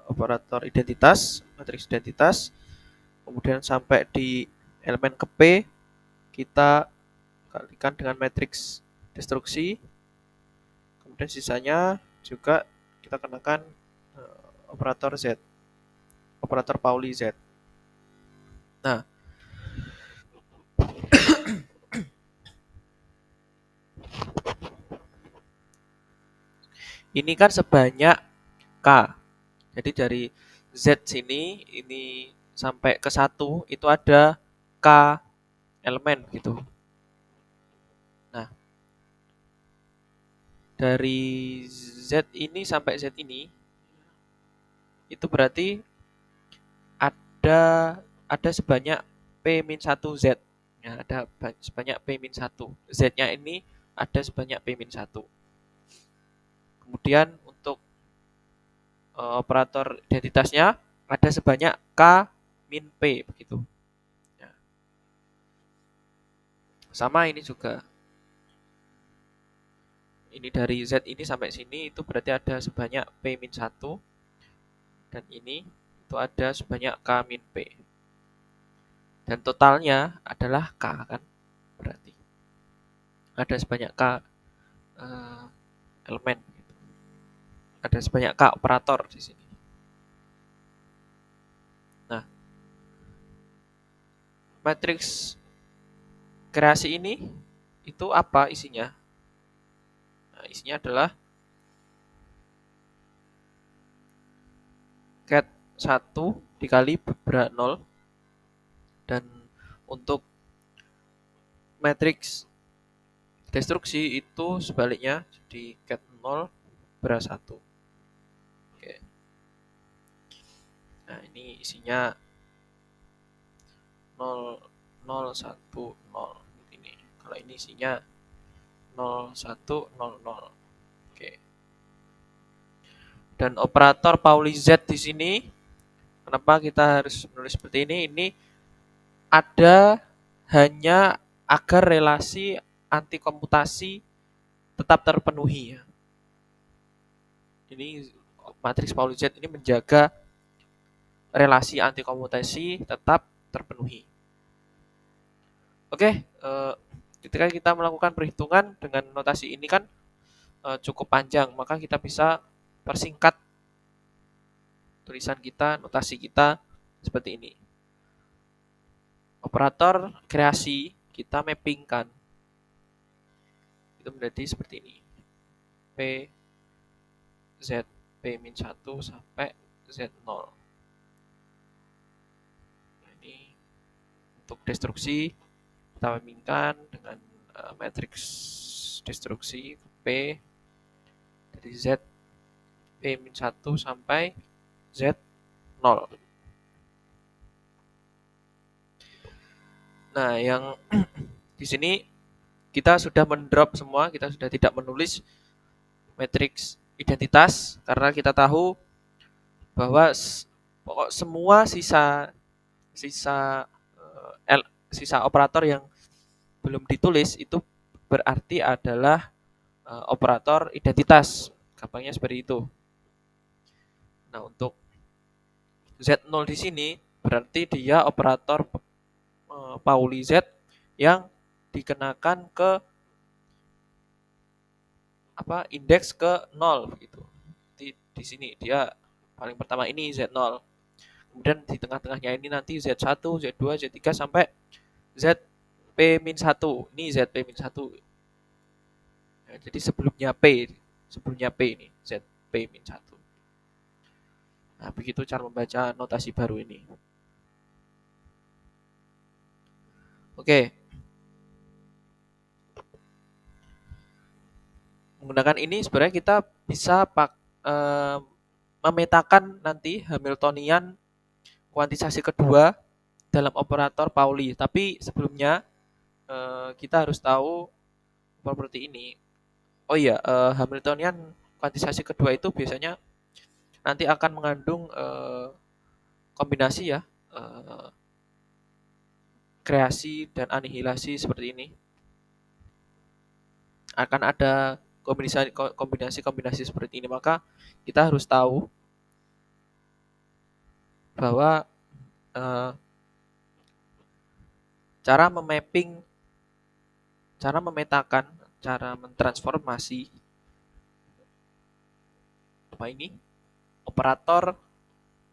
operator identitas, matriks identitas. Kemudian sampai di elemen ke P kita kalikan dengan matriks destruksi. Kemudian sisanya juga kita kenakan operator Z. operator Pauli Z. Nah, ini kan sebanyak K. Jadi dari Z sini ini sampai ke 1 itu ada K elemen gitu. Nah, dari Z ini sampai Z ini itu berarti ada sebanyak P-1 Z. Ya, ada sebanyak P-1. Z-nya ini ada sebanyak P-1. Kemudian untuk operator identitasnya ada sebanyak K min P begitu. Ya. Sama ini juga. Ini dari Z ini sampai sini itu berarti ada sebanyak P-1 dan ini itu ada sebanyak K min P. Dan totalnya adalah K kan berarti. Ada sebanyak K elemen gitu. Ada sebanyak K operator di sini. Nah, matriks kreasi ini itu apa isinya? Nah, isinya adalah cat 1 dikali berat 0 dan untuk matriks destruksi itu sebaliknya jadi cat 0 berat 1. Oke. Nah, ini isinya 0 0 1 0 ini. Kalau ini isinya 0 1 0 0. Oke. Dan operator Pauli Z di sini kenapa kita harus menulis seperti ini? Ini ada hanya agar relasi anti komutasi tetap terpenuhi ya. Ini matriks Pauli Z ini menjaga relasi anti komutasi tetap terpenuhi. Oke, ketika kita melakukan perhitungan dengan notasi ini kan cukup panjang, maka kita bisa persingkat tulisan kita, notasi kita seperti ini. Operator kreasi kita mappingkan itu menjadi seperti ini. P Z P-1 sampai Z0. Nah, ini untuk destruksi kita mappingkan dengan matriks destruksi P dari Z P-1 sampai Z0. Nah, yang di sini kita sudah mendrop semua, kita sudah tidak menulis matriks identitas karena kita tahu bahwa pokok semua sisa sisa sisa operator yang belum ditulis itu berarti adalah operator identitas. Gampangnya seperti itu. Nah, untuk Z0 di sini berarti dia operator Pauli Z yang dikenakan ke indeks ke 0 gitu. Di sini dia paling pertama ini Z0. Kemudian di tengah-tengahnya ini nanti Z1, Z2, Z3 sampai ZP-1. Ini ZP-1. Ya, jadi sebelumnya P ini ZP-1. Nah, begitu cara membaca notasi baru ini. Oke. Menggunakan ini sebenarnya kita bisa memetakan nanti Hamiltonian kuantisasi kedua dalam operator Pauli. Tapi sebelumnya kita harus tahu properti ini. Oh iya, Hamiltonian kuantisasi kedua itu biasanya nanti akan mengandung kombinasi ya, kreasi dan anihilasi seperti ini. Akan ada kombinasi seperti ini, maka kita harus tahu bahwa cara memapping, cara memetakan, cara mentransformasi operator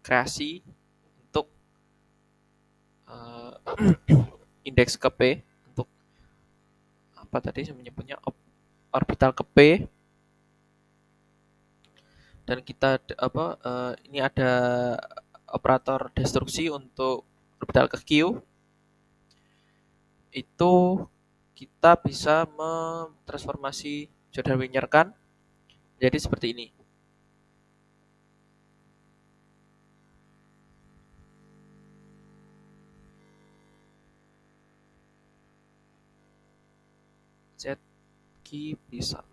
kreasi indeks ke P untuk apa tadi saya menyebutnya orbital ke P, dan kita ini ada operator destruksi untuk orbital ke Q. Itu kita bisa mentransformasi Jordan-Winier kan jadi seperti ini. ZQ+1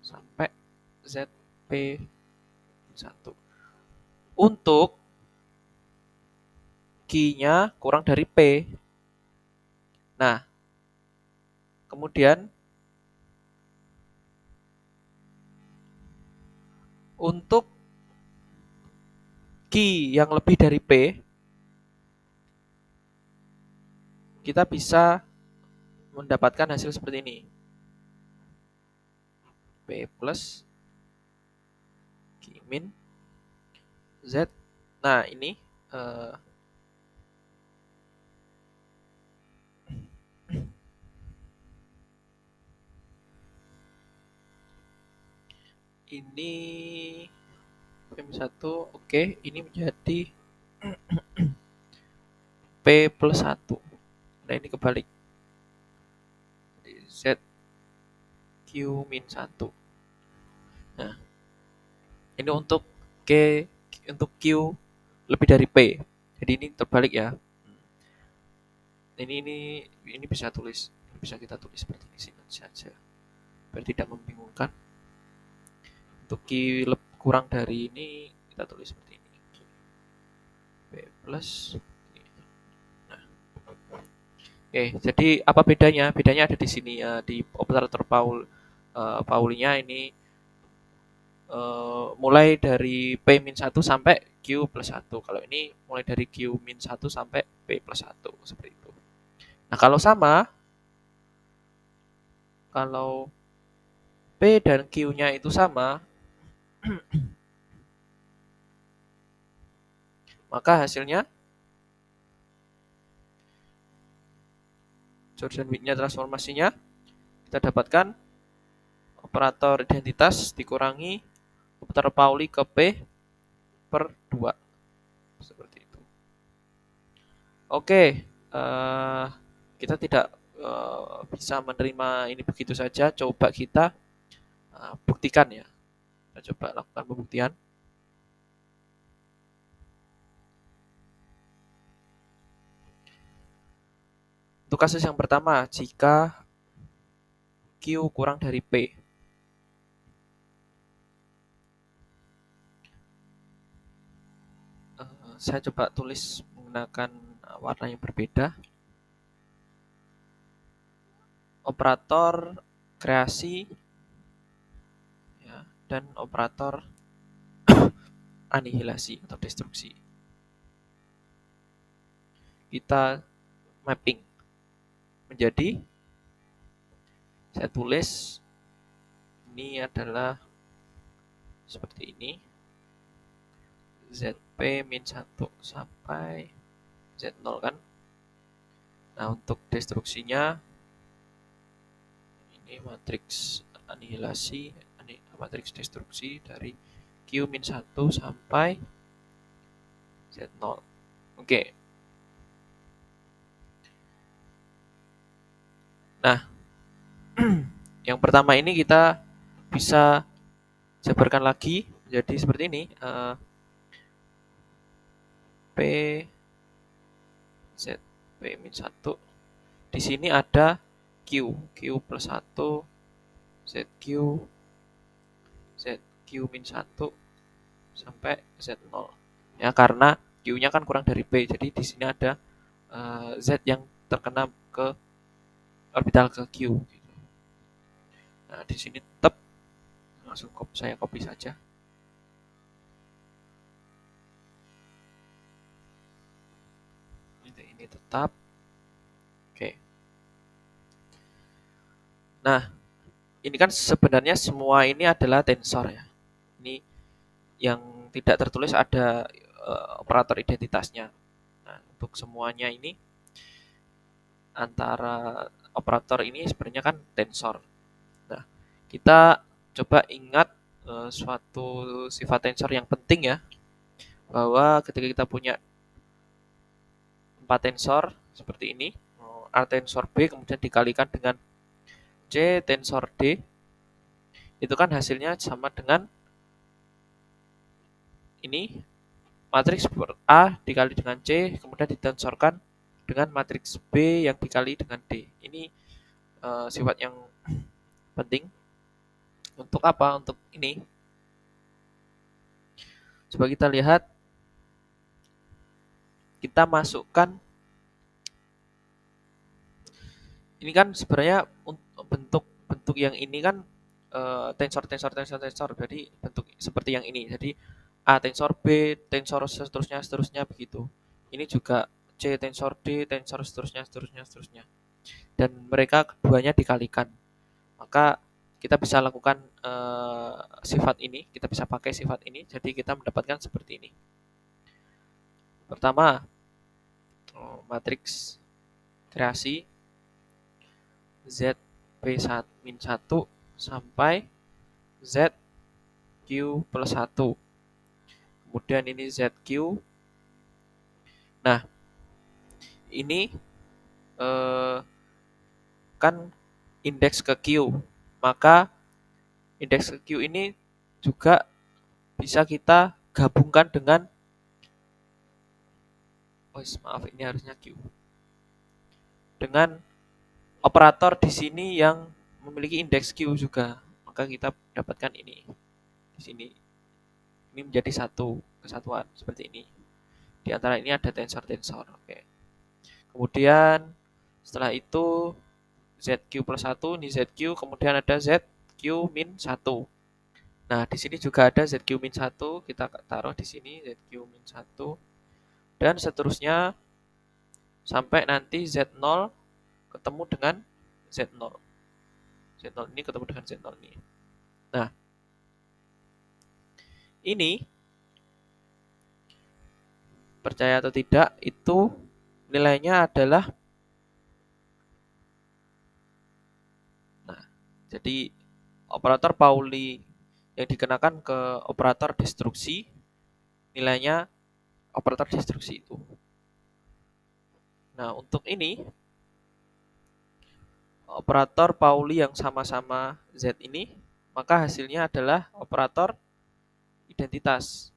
sampai ZP1. Untuk Q-nya kurang dari P. Nah, kemudian untuk Q yang lebih dari P, kita bisa mendapatkan hasil seperti ini. P plus Q min Z. Nah, ini ini P1, oke, ini menjadi P+1. Nah, ini kebalik. ZQ-1. Nah, ini untuk Q lebih dari P. Jadi ini terbalik ya. Ini bisa kita tulis seperti ini saja. Biar tidak membingungkan. Untuk Q kurang dari ini kita tulis seperti ini. P plus. Nah, oke, jadi apa bedanya? Bedanya ada di sini ya, di operator Paulinya ini mulai dari P-1 sampai Q+1. Kalau ini mulai dari Q-1 sampai P+1 seperti itu. Nah, kalau P dan Q-nya itu sama, maka hasilnya Jordan-Winier transformasinya kita dapatkan operator identitas dikurangi operator Pauli ke P/2 seperti itu. Oke, kita tidak bisa menerima ini begitu saja. Coba kita buktikan ya. Kita coba lakukan pembuktian. Untuk kasus yang pertama, jika Q kurang dari P. Saya coba tulis menggunakan warna yang berbeda. Operator kreasi ya, dan operator anihilasi atau destruksi. Kita mapping menjadi, saya tulis ini adalah seperti ini, ZP-1 sampai Z0 kan. Nah, untuk destruksinya ini matriks anihilasi, matriks destruksi dari Q-1 sampai Z0. Oke. Nah, yang pertama ini kita bisa jabarkan lagi jadi seperti ini. P Z P-1. Di sini ada Q+1, ZQ-1 sampai Z0. Ya, karena Q-nya kan kurang dari P. Jadi di sini ada Z yang terkena ke orbital ke Q gitu. Nah, di sini tetap langsung saya copy saja. Ini tetap. Oke. Nah, ini kan sebenarnya semua ini adalah tensor ya. Ini yang tidak tertulis ada operator identitasnya. Nah, untuk semuanya ini antara operator ini sebenarnya kan tensor. Nah, kita coba ingat suatu sifat tensor yang penting ya, bahwa ketika kita punya 4 tensor seperti ini, A tensor B kemudian dikalikan dengan C tensor D, itu kan hasilnya sama dengan ini, matriks A dikali dengan C kemudian ditensorkan dengan matriks B yang dikali dengan D. Ini sifat yang penting untuk apa? Untuk ini. Coba kita lihat, kita masukkan ini kan sebenarnya bentuk yang ini kan tensor. Jadi bentuk seperti yang ini. Jadi A tensor B, tensor seterusnya begitu. Ini juga C tensor D, tensor seterusnya. Dan mereka keduanya dikalikan. Maka kita bisa lakukan sifat ini, kita bisa pakai sifat ini. Jadi kita mendapatkan seperti ini. Pertama, matriks kreasi ZP-1 sampai ZQ plus 1. Kemudian ini ZQ. Nah, ini kan indeks ke Q. Maka indeks ke Q ini juga bisa kita gabungkan dengan maaf, ini harusnya Q. Dengan operator di sini yang memiliki indeks Q juga. Maka kita dapatkan ini. Di sini. Ini menjadi satu kesatuan seperti ini. Di antara ini ada tensor-tensor. Oke. Kemudian setelah itu ZQ plus 1, ini ZQ, kemudian ada ZQ min 1. Nah, di sini juga ada ZQ min 1, kita taruh di sini ZQ min 1. Dan seterusnya sampai nanti Z0 ketemu dengan Z0. Z0 ini ketemu dengan Z0 ini. Nah, ini percaya atau tidak, itu nilainya adalah, nah, jadi operator Pauli yang dikenakan ke operator destruksi, nilainya operator destruksi itu. Nah, untuk ini, operator Pauli yang sama-sama Z ini, maka hasilnya adalah operator identitas.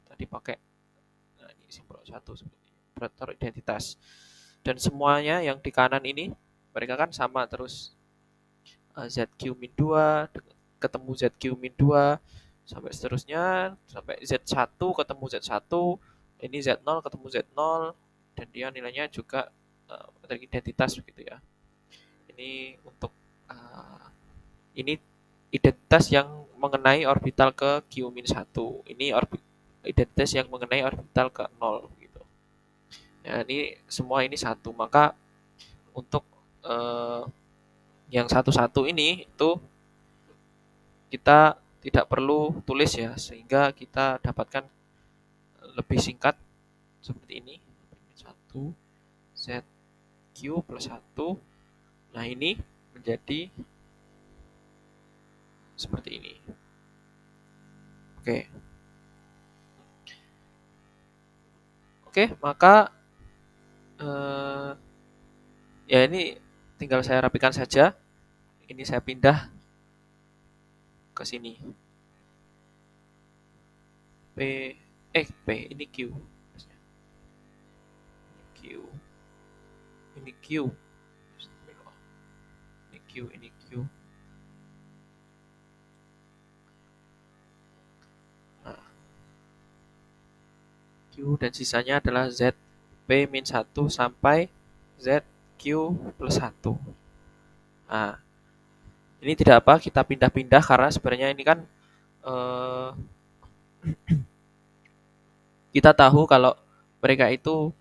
Tadi pakai, nah ini simbol 1 seperti ini, operator identitas. Dan semuanya yang di kanan ini, mereka kan sama terus. ZQ min 2 ketemu ZQ min 2 sampai seterusnya, sampai Z1 ketemu Z1, ini Z0 ketemu Z0, dan dia nilainya juga identitas begitu ya. Ini untuk ini identitas yang mengenai orbital ke Q-1. Ini identitas yang mengenai orbital ke 0 gitu. Ya, ini semua ini satu. Maka untuk yang satu-satu ini itu kita tidak perlu tulis ya, sehingga kita dapatkan lebih singkat seperti ini. 1 ZQ plus 1. Nah, ini menjadi seperti ini. Oke. Oke, maka ya ini tinggal saya rapikan saja. Ini saya pindah ke sini. P ini Q. Q. Ini Q. Ini Q. Nah, Q dan sisanya adalah ZP-1 sampai ZQ plus 1. Nah, ini tidak apa, kita pindah-pindah karena sebenarnya ini kan kita tahu kalau mereka itu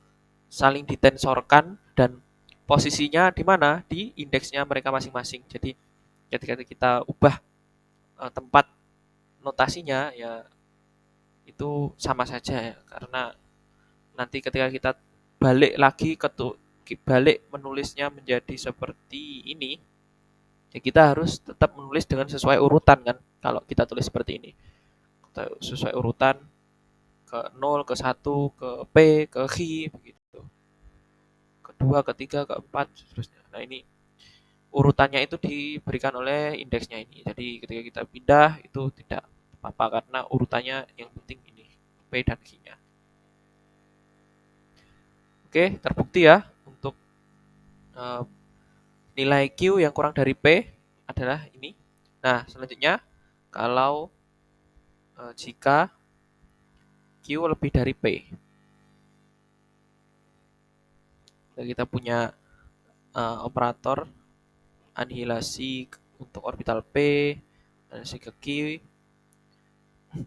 saling ditensorkan dan posisinya di mana? Di indeksnya mereka masing-masing. Jadi ketika kita ubah tempat notasinya ya itu sama saja ya, karena nanti ketika kita balik lagi ke balik menulisnya menjadi seperti ini, ya kita harus tetap menulis dengan sesuai urutan kan. Kalau kita tulis seperti ini, kita sesuai urutan ke 0, ke 1, ke P, ke Q, begitu. Kedua, ketiga, keempat, seterusnya. Nah, ini urutannya itu diberikan oleh indeksnya ini. Jadi ketika kita pindah itu tidak apa-apa karena urutannya yang penting ini P dan Q-nya. Oke, terbukti ya untuk uh, nilai Q yang kurang dari P adalah ini. Nah, selanjutnya kalau jika Q lebih dari P, kita punya operator anihilasi untuk orbital P, anihilasi ke Q.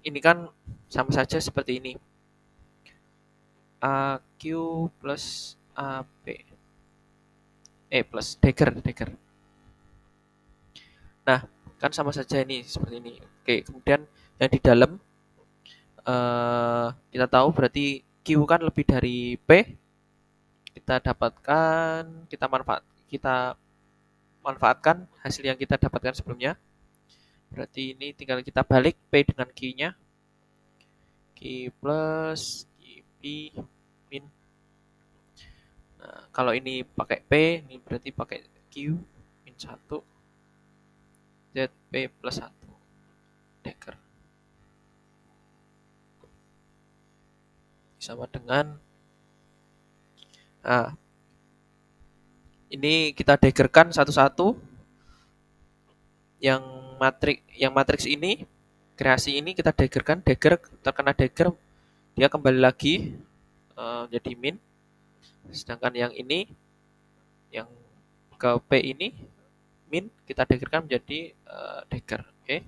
Ini kan sama saja seperti ini. AQ plus AP. Plus dagger. Nah, kan sama saja ini seperti ini. Oke, kemudian yang di dalam kita tahu berarti Q kan lebih dari P. Kita dapatkan, kita manfaatkan hasil yang kita dapatkan sebelumnya. Berarti ini tinggal kita balik P dengan Q-nya. Q plus P min. Nah, kalau ini pakai P, ini berarti pakai Q min 1 ZP plus 1 dagger. Sama dengan nah, ini kita daggerkan satu-satu. Yang matriks ini, kreasi ini kita daggerkan, dagger terkena dagger dia kembali lagi jadi min. Sedangkan yang ini yang ke P ini min kita daggerkan menjadi dagger. Oke.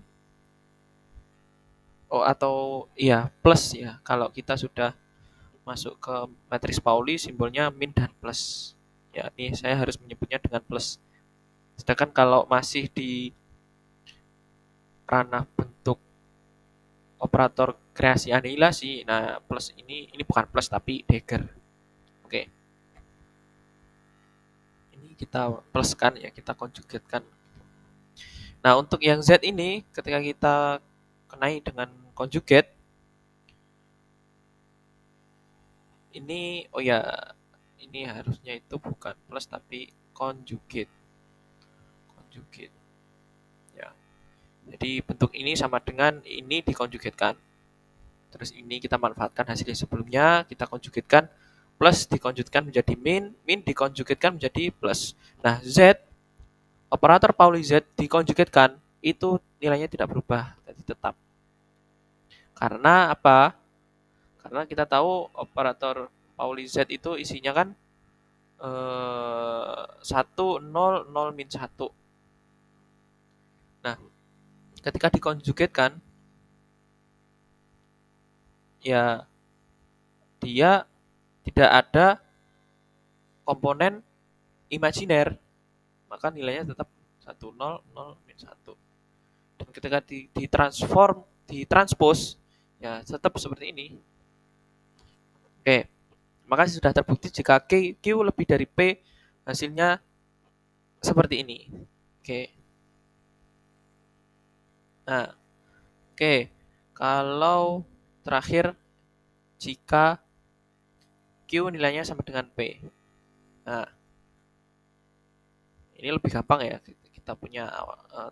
Oh, atau iya plus ya. Kalau kita sudah masuk ke matriks Pauli simbolnya min dan plus. Ya, ini saya harus menyebutnya dengan plus. Sedangkan kalau masih di ranah bentuk operator kreasi anihilasi, nah plus ini bukan plus tapi dagger. Oke. Ini kita pluskan ya, kita konjugatkan. Nah, untuk yang Z ini ketika kita kenai dengan conjugate ini oh ya, ini harusnya itu bukan plus tapi conjugate. Ya. Jadi bentuk ini sama dengan ini dikonjugatkan. Terus ini kita manfaatkan hasil yang sebelumnya, kita konjugatkan plus dikonjugatkan menjadi min, min dikonjugatkan menjadi plus. Nah, Z operator Pauli Z dikonjugatkan itu nilainya tidak berubah, jadi tetap. Karena apa? Karena kita tahu operator Pauli Z itu isinya kan 1 0 0 min 1. Nah, ketika dikonjugatkan ya dia tidak ada komponen imajiner, maka nilainya tetap 1 0 0 min 1. Dan ketika ditransform, ditranspose ya tetap seperti ini. Oke. Maka sudah terbukti jika Q lebih dari P hasilnya seperti ini. Oke. Nah, oke. Kalau terakhir jika Q nilainya sama dengan P. Nah, ini lebih gampang ya. Kita punya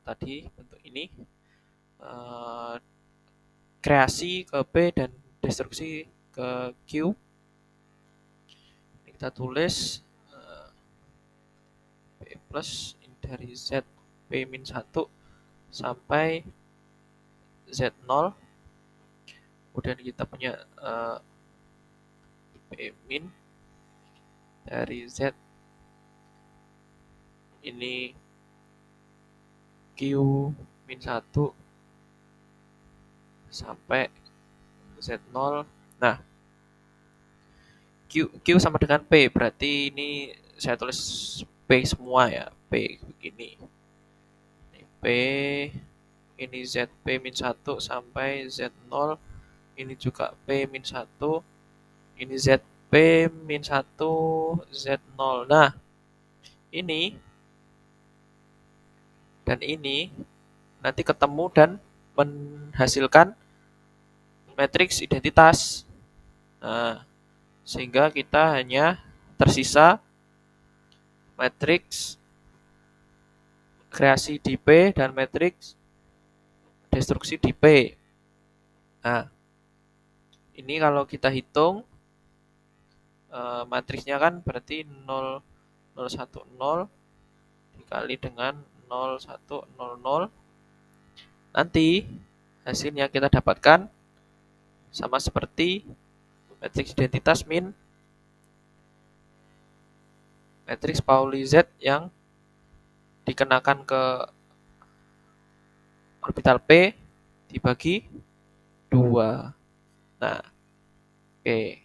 tadi bentuk ini. Kreasi ke P dan destruksi ke Q. Ini kita tulis P plus dari Z P min 1 sampai Z0. Kemudian kita punya P min dari Z ini Q min 1 sampai Z0. Nah, Q sama dengan P, berarti ini saya tulis P semua ya, P begini. Ini P, ini ZP min 1 sampai Z0, ini juga P min 1, ini Z P min 1 Z0. Nah, ini dan ini nanti ketemu dan menghasilkan matriks identitas. Nah, sehingga kita hanya tersisa matriks kreasi di P dan matriks destruksi di P. Nah, ini kalau kita hitung matriksnya kan berarti 0, 0, 1, 0 dikali dengan 0, 1, 0, 0. Nanti hasilnya kita dapatkan sama seperti matriks identitas min matriks Pauli Z yang dikenakan ke orbital P dibagi 2. Nah, oke.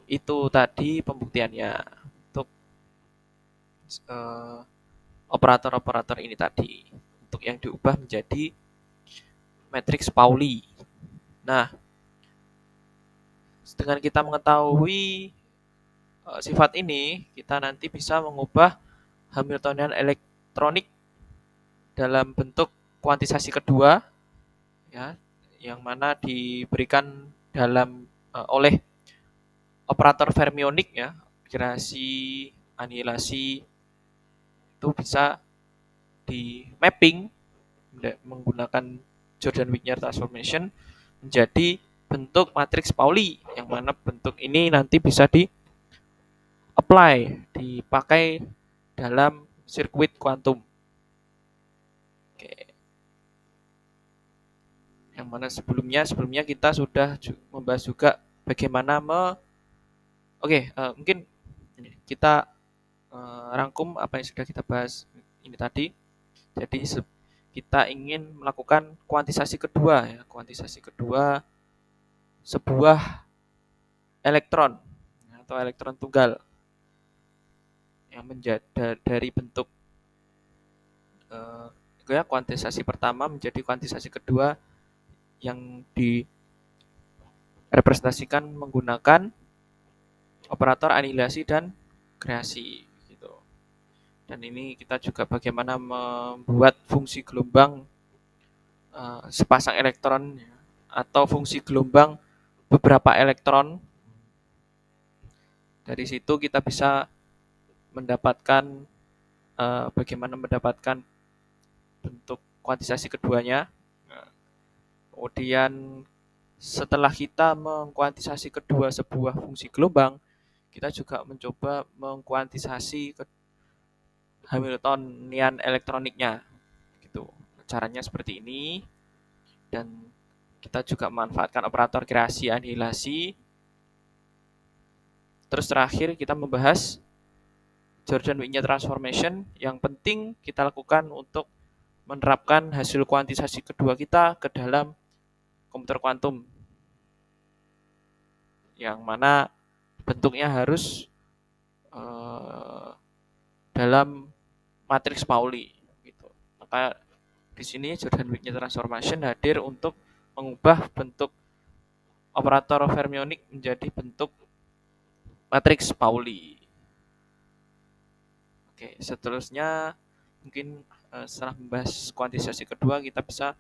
Itu tadi pembuktiannya untuk operator-operator ini tadi. Untuk yang diubah menjadi matriks Pauli. Nah, dengan kita mengetahui sifat ini, kita nanti bisa mengubah Hamiltonian elektronik dalam bentuk kuantisasi kedua, ya, yang mana diberikan oleh operator fermionik, ya, gerasi, anihilasi, itu bisa di mapping menggunakan Jordan-Wigner transformation menjadi bentuk matriks Pauli, yang mana bentuk ini nanti bisa dipakai dalam sirkuit kuantum. Oke. Yang mana sebelumnya kita sudah membahas juga bagaimana mungkin kita rangkum apa yang sudah kita bahas ini tadi. Jadi kita ingin melakukan kuantisasi kedua, ya, kuantisasi kedua sebuah elektron atau elektron tunggal yang menjadi dari bentuk kuantisasi pertama menjadi kuantisasi kedua yang direpresentasikan menggunakan operator anihilasi dan kreasi gitu. Dan ini kita juga bagaimana membuat fungsi gelombang sepasang elektron, ya, atau fungsi gelombang beberapa elektron. Dari situ kita bisa mendapatkan bagaimana mendapatkan bentuk kuantisasi keduanya. Kemudian setelah kita mengkuantisasi kedua sebuah fungsi gelombang, kita juga mencoba mengkuantisasi Hamiltonian elektroniknya. Gitu. Caranya seperti ini, dan kita juga memanfaatkan operator kreasi anihilasi. Terus terakhir kita membahas Jordan-Wigner transformation yang penting kita lakukan untuk menerapkan hasil kuantisasi kedua kita ke dalam komputer kuantum, yang mana bentuknya harus dalam matriks Pauli gitu. Maka di sini Jordan-Wigner transformation hadir untuk mengubah bentuk operator fermionik menjadi bentuk matriks Pauli. Oke, seterusnya mungkin setelah membahas kuantisasi kedua, kita bisa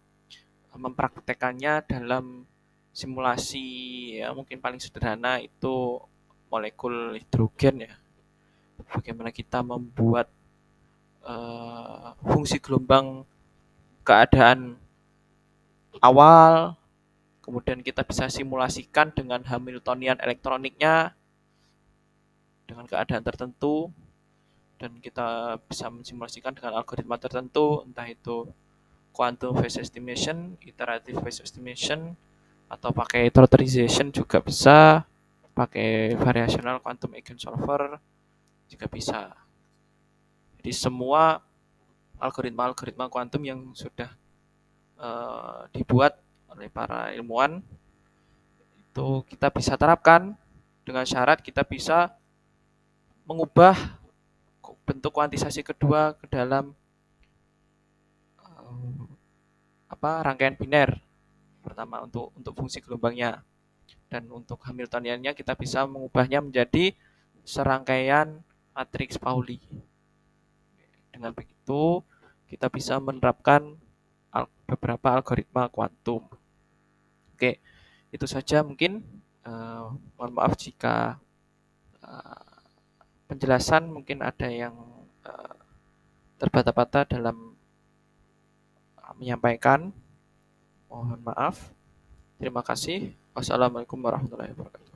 mempraktekannya dalam simulasi, ya, mungkin paling sederhana itu molekul hidrogen, ya. Bagaimana kita membuat fungsi gelombang keadaan awal, kemudian kita bisa simulasikan dengan Hamiltonian elektroniknya dengan keadaan tertentu, dan kita bisa mensimulasikan dengan algoritma tertentu, entah itu quantum phase estimation, iterative phase estimation, atau pakai totalization juga bisa, pakai variational quantum eigensolver juga bisa. Jadi semua algoritma-algoritma kuantum yang sudah dibuat oleh para ilmuwan itu kita bisa terapkan dengan syarat kita bisa mengubah bentuk kuantisasi kedua ke dalam rangkaian biner pertama untuk fungsi gelombangnya. Dan untuk Hamiltoniannya kita bisa mengubahnya menjadi serangkaian matriks Pauli. Dengan begitu, kita bisa menerapkan beberapa algoritma kuantum. Oke, itu saja mungkin. Mohon maaf jika penjelasan mungkin ada yang terbata-bata dalam menyampaikan. Mohon maaf. Terima kasih. Wassalamualaikum warahmatullahi wabarakatuh.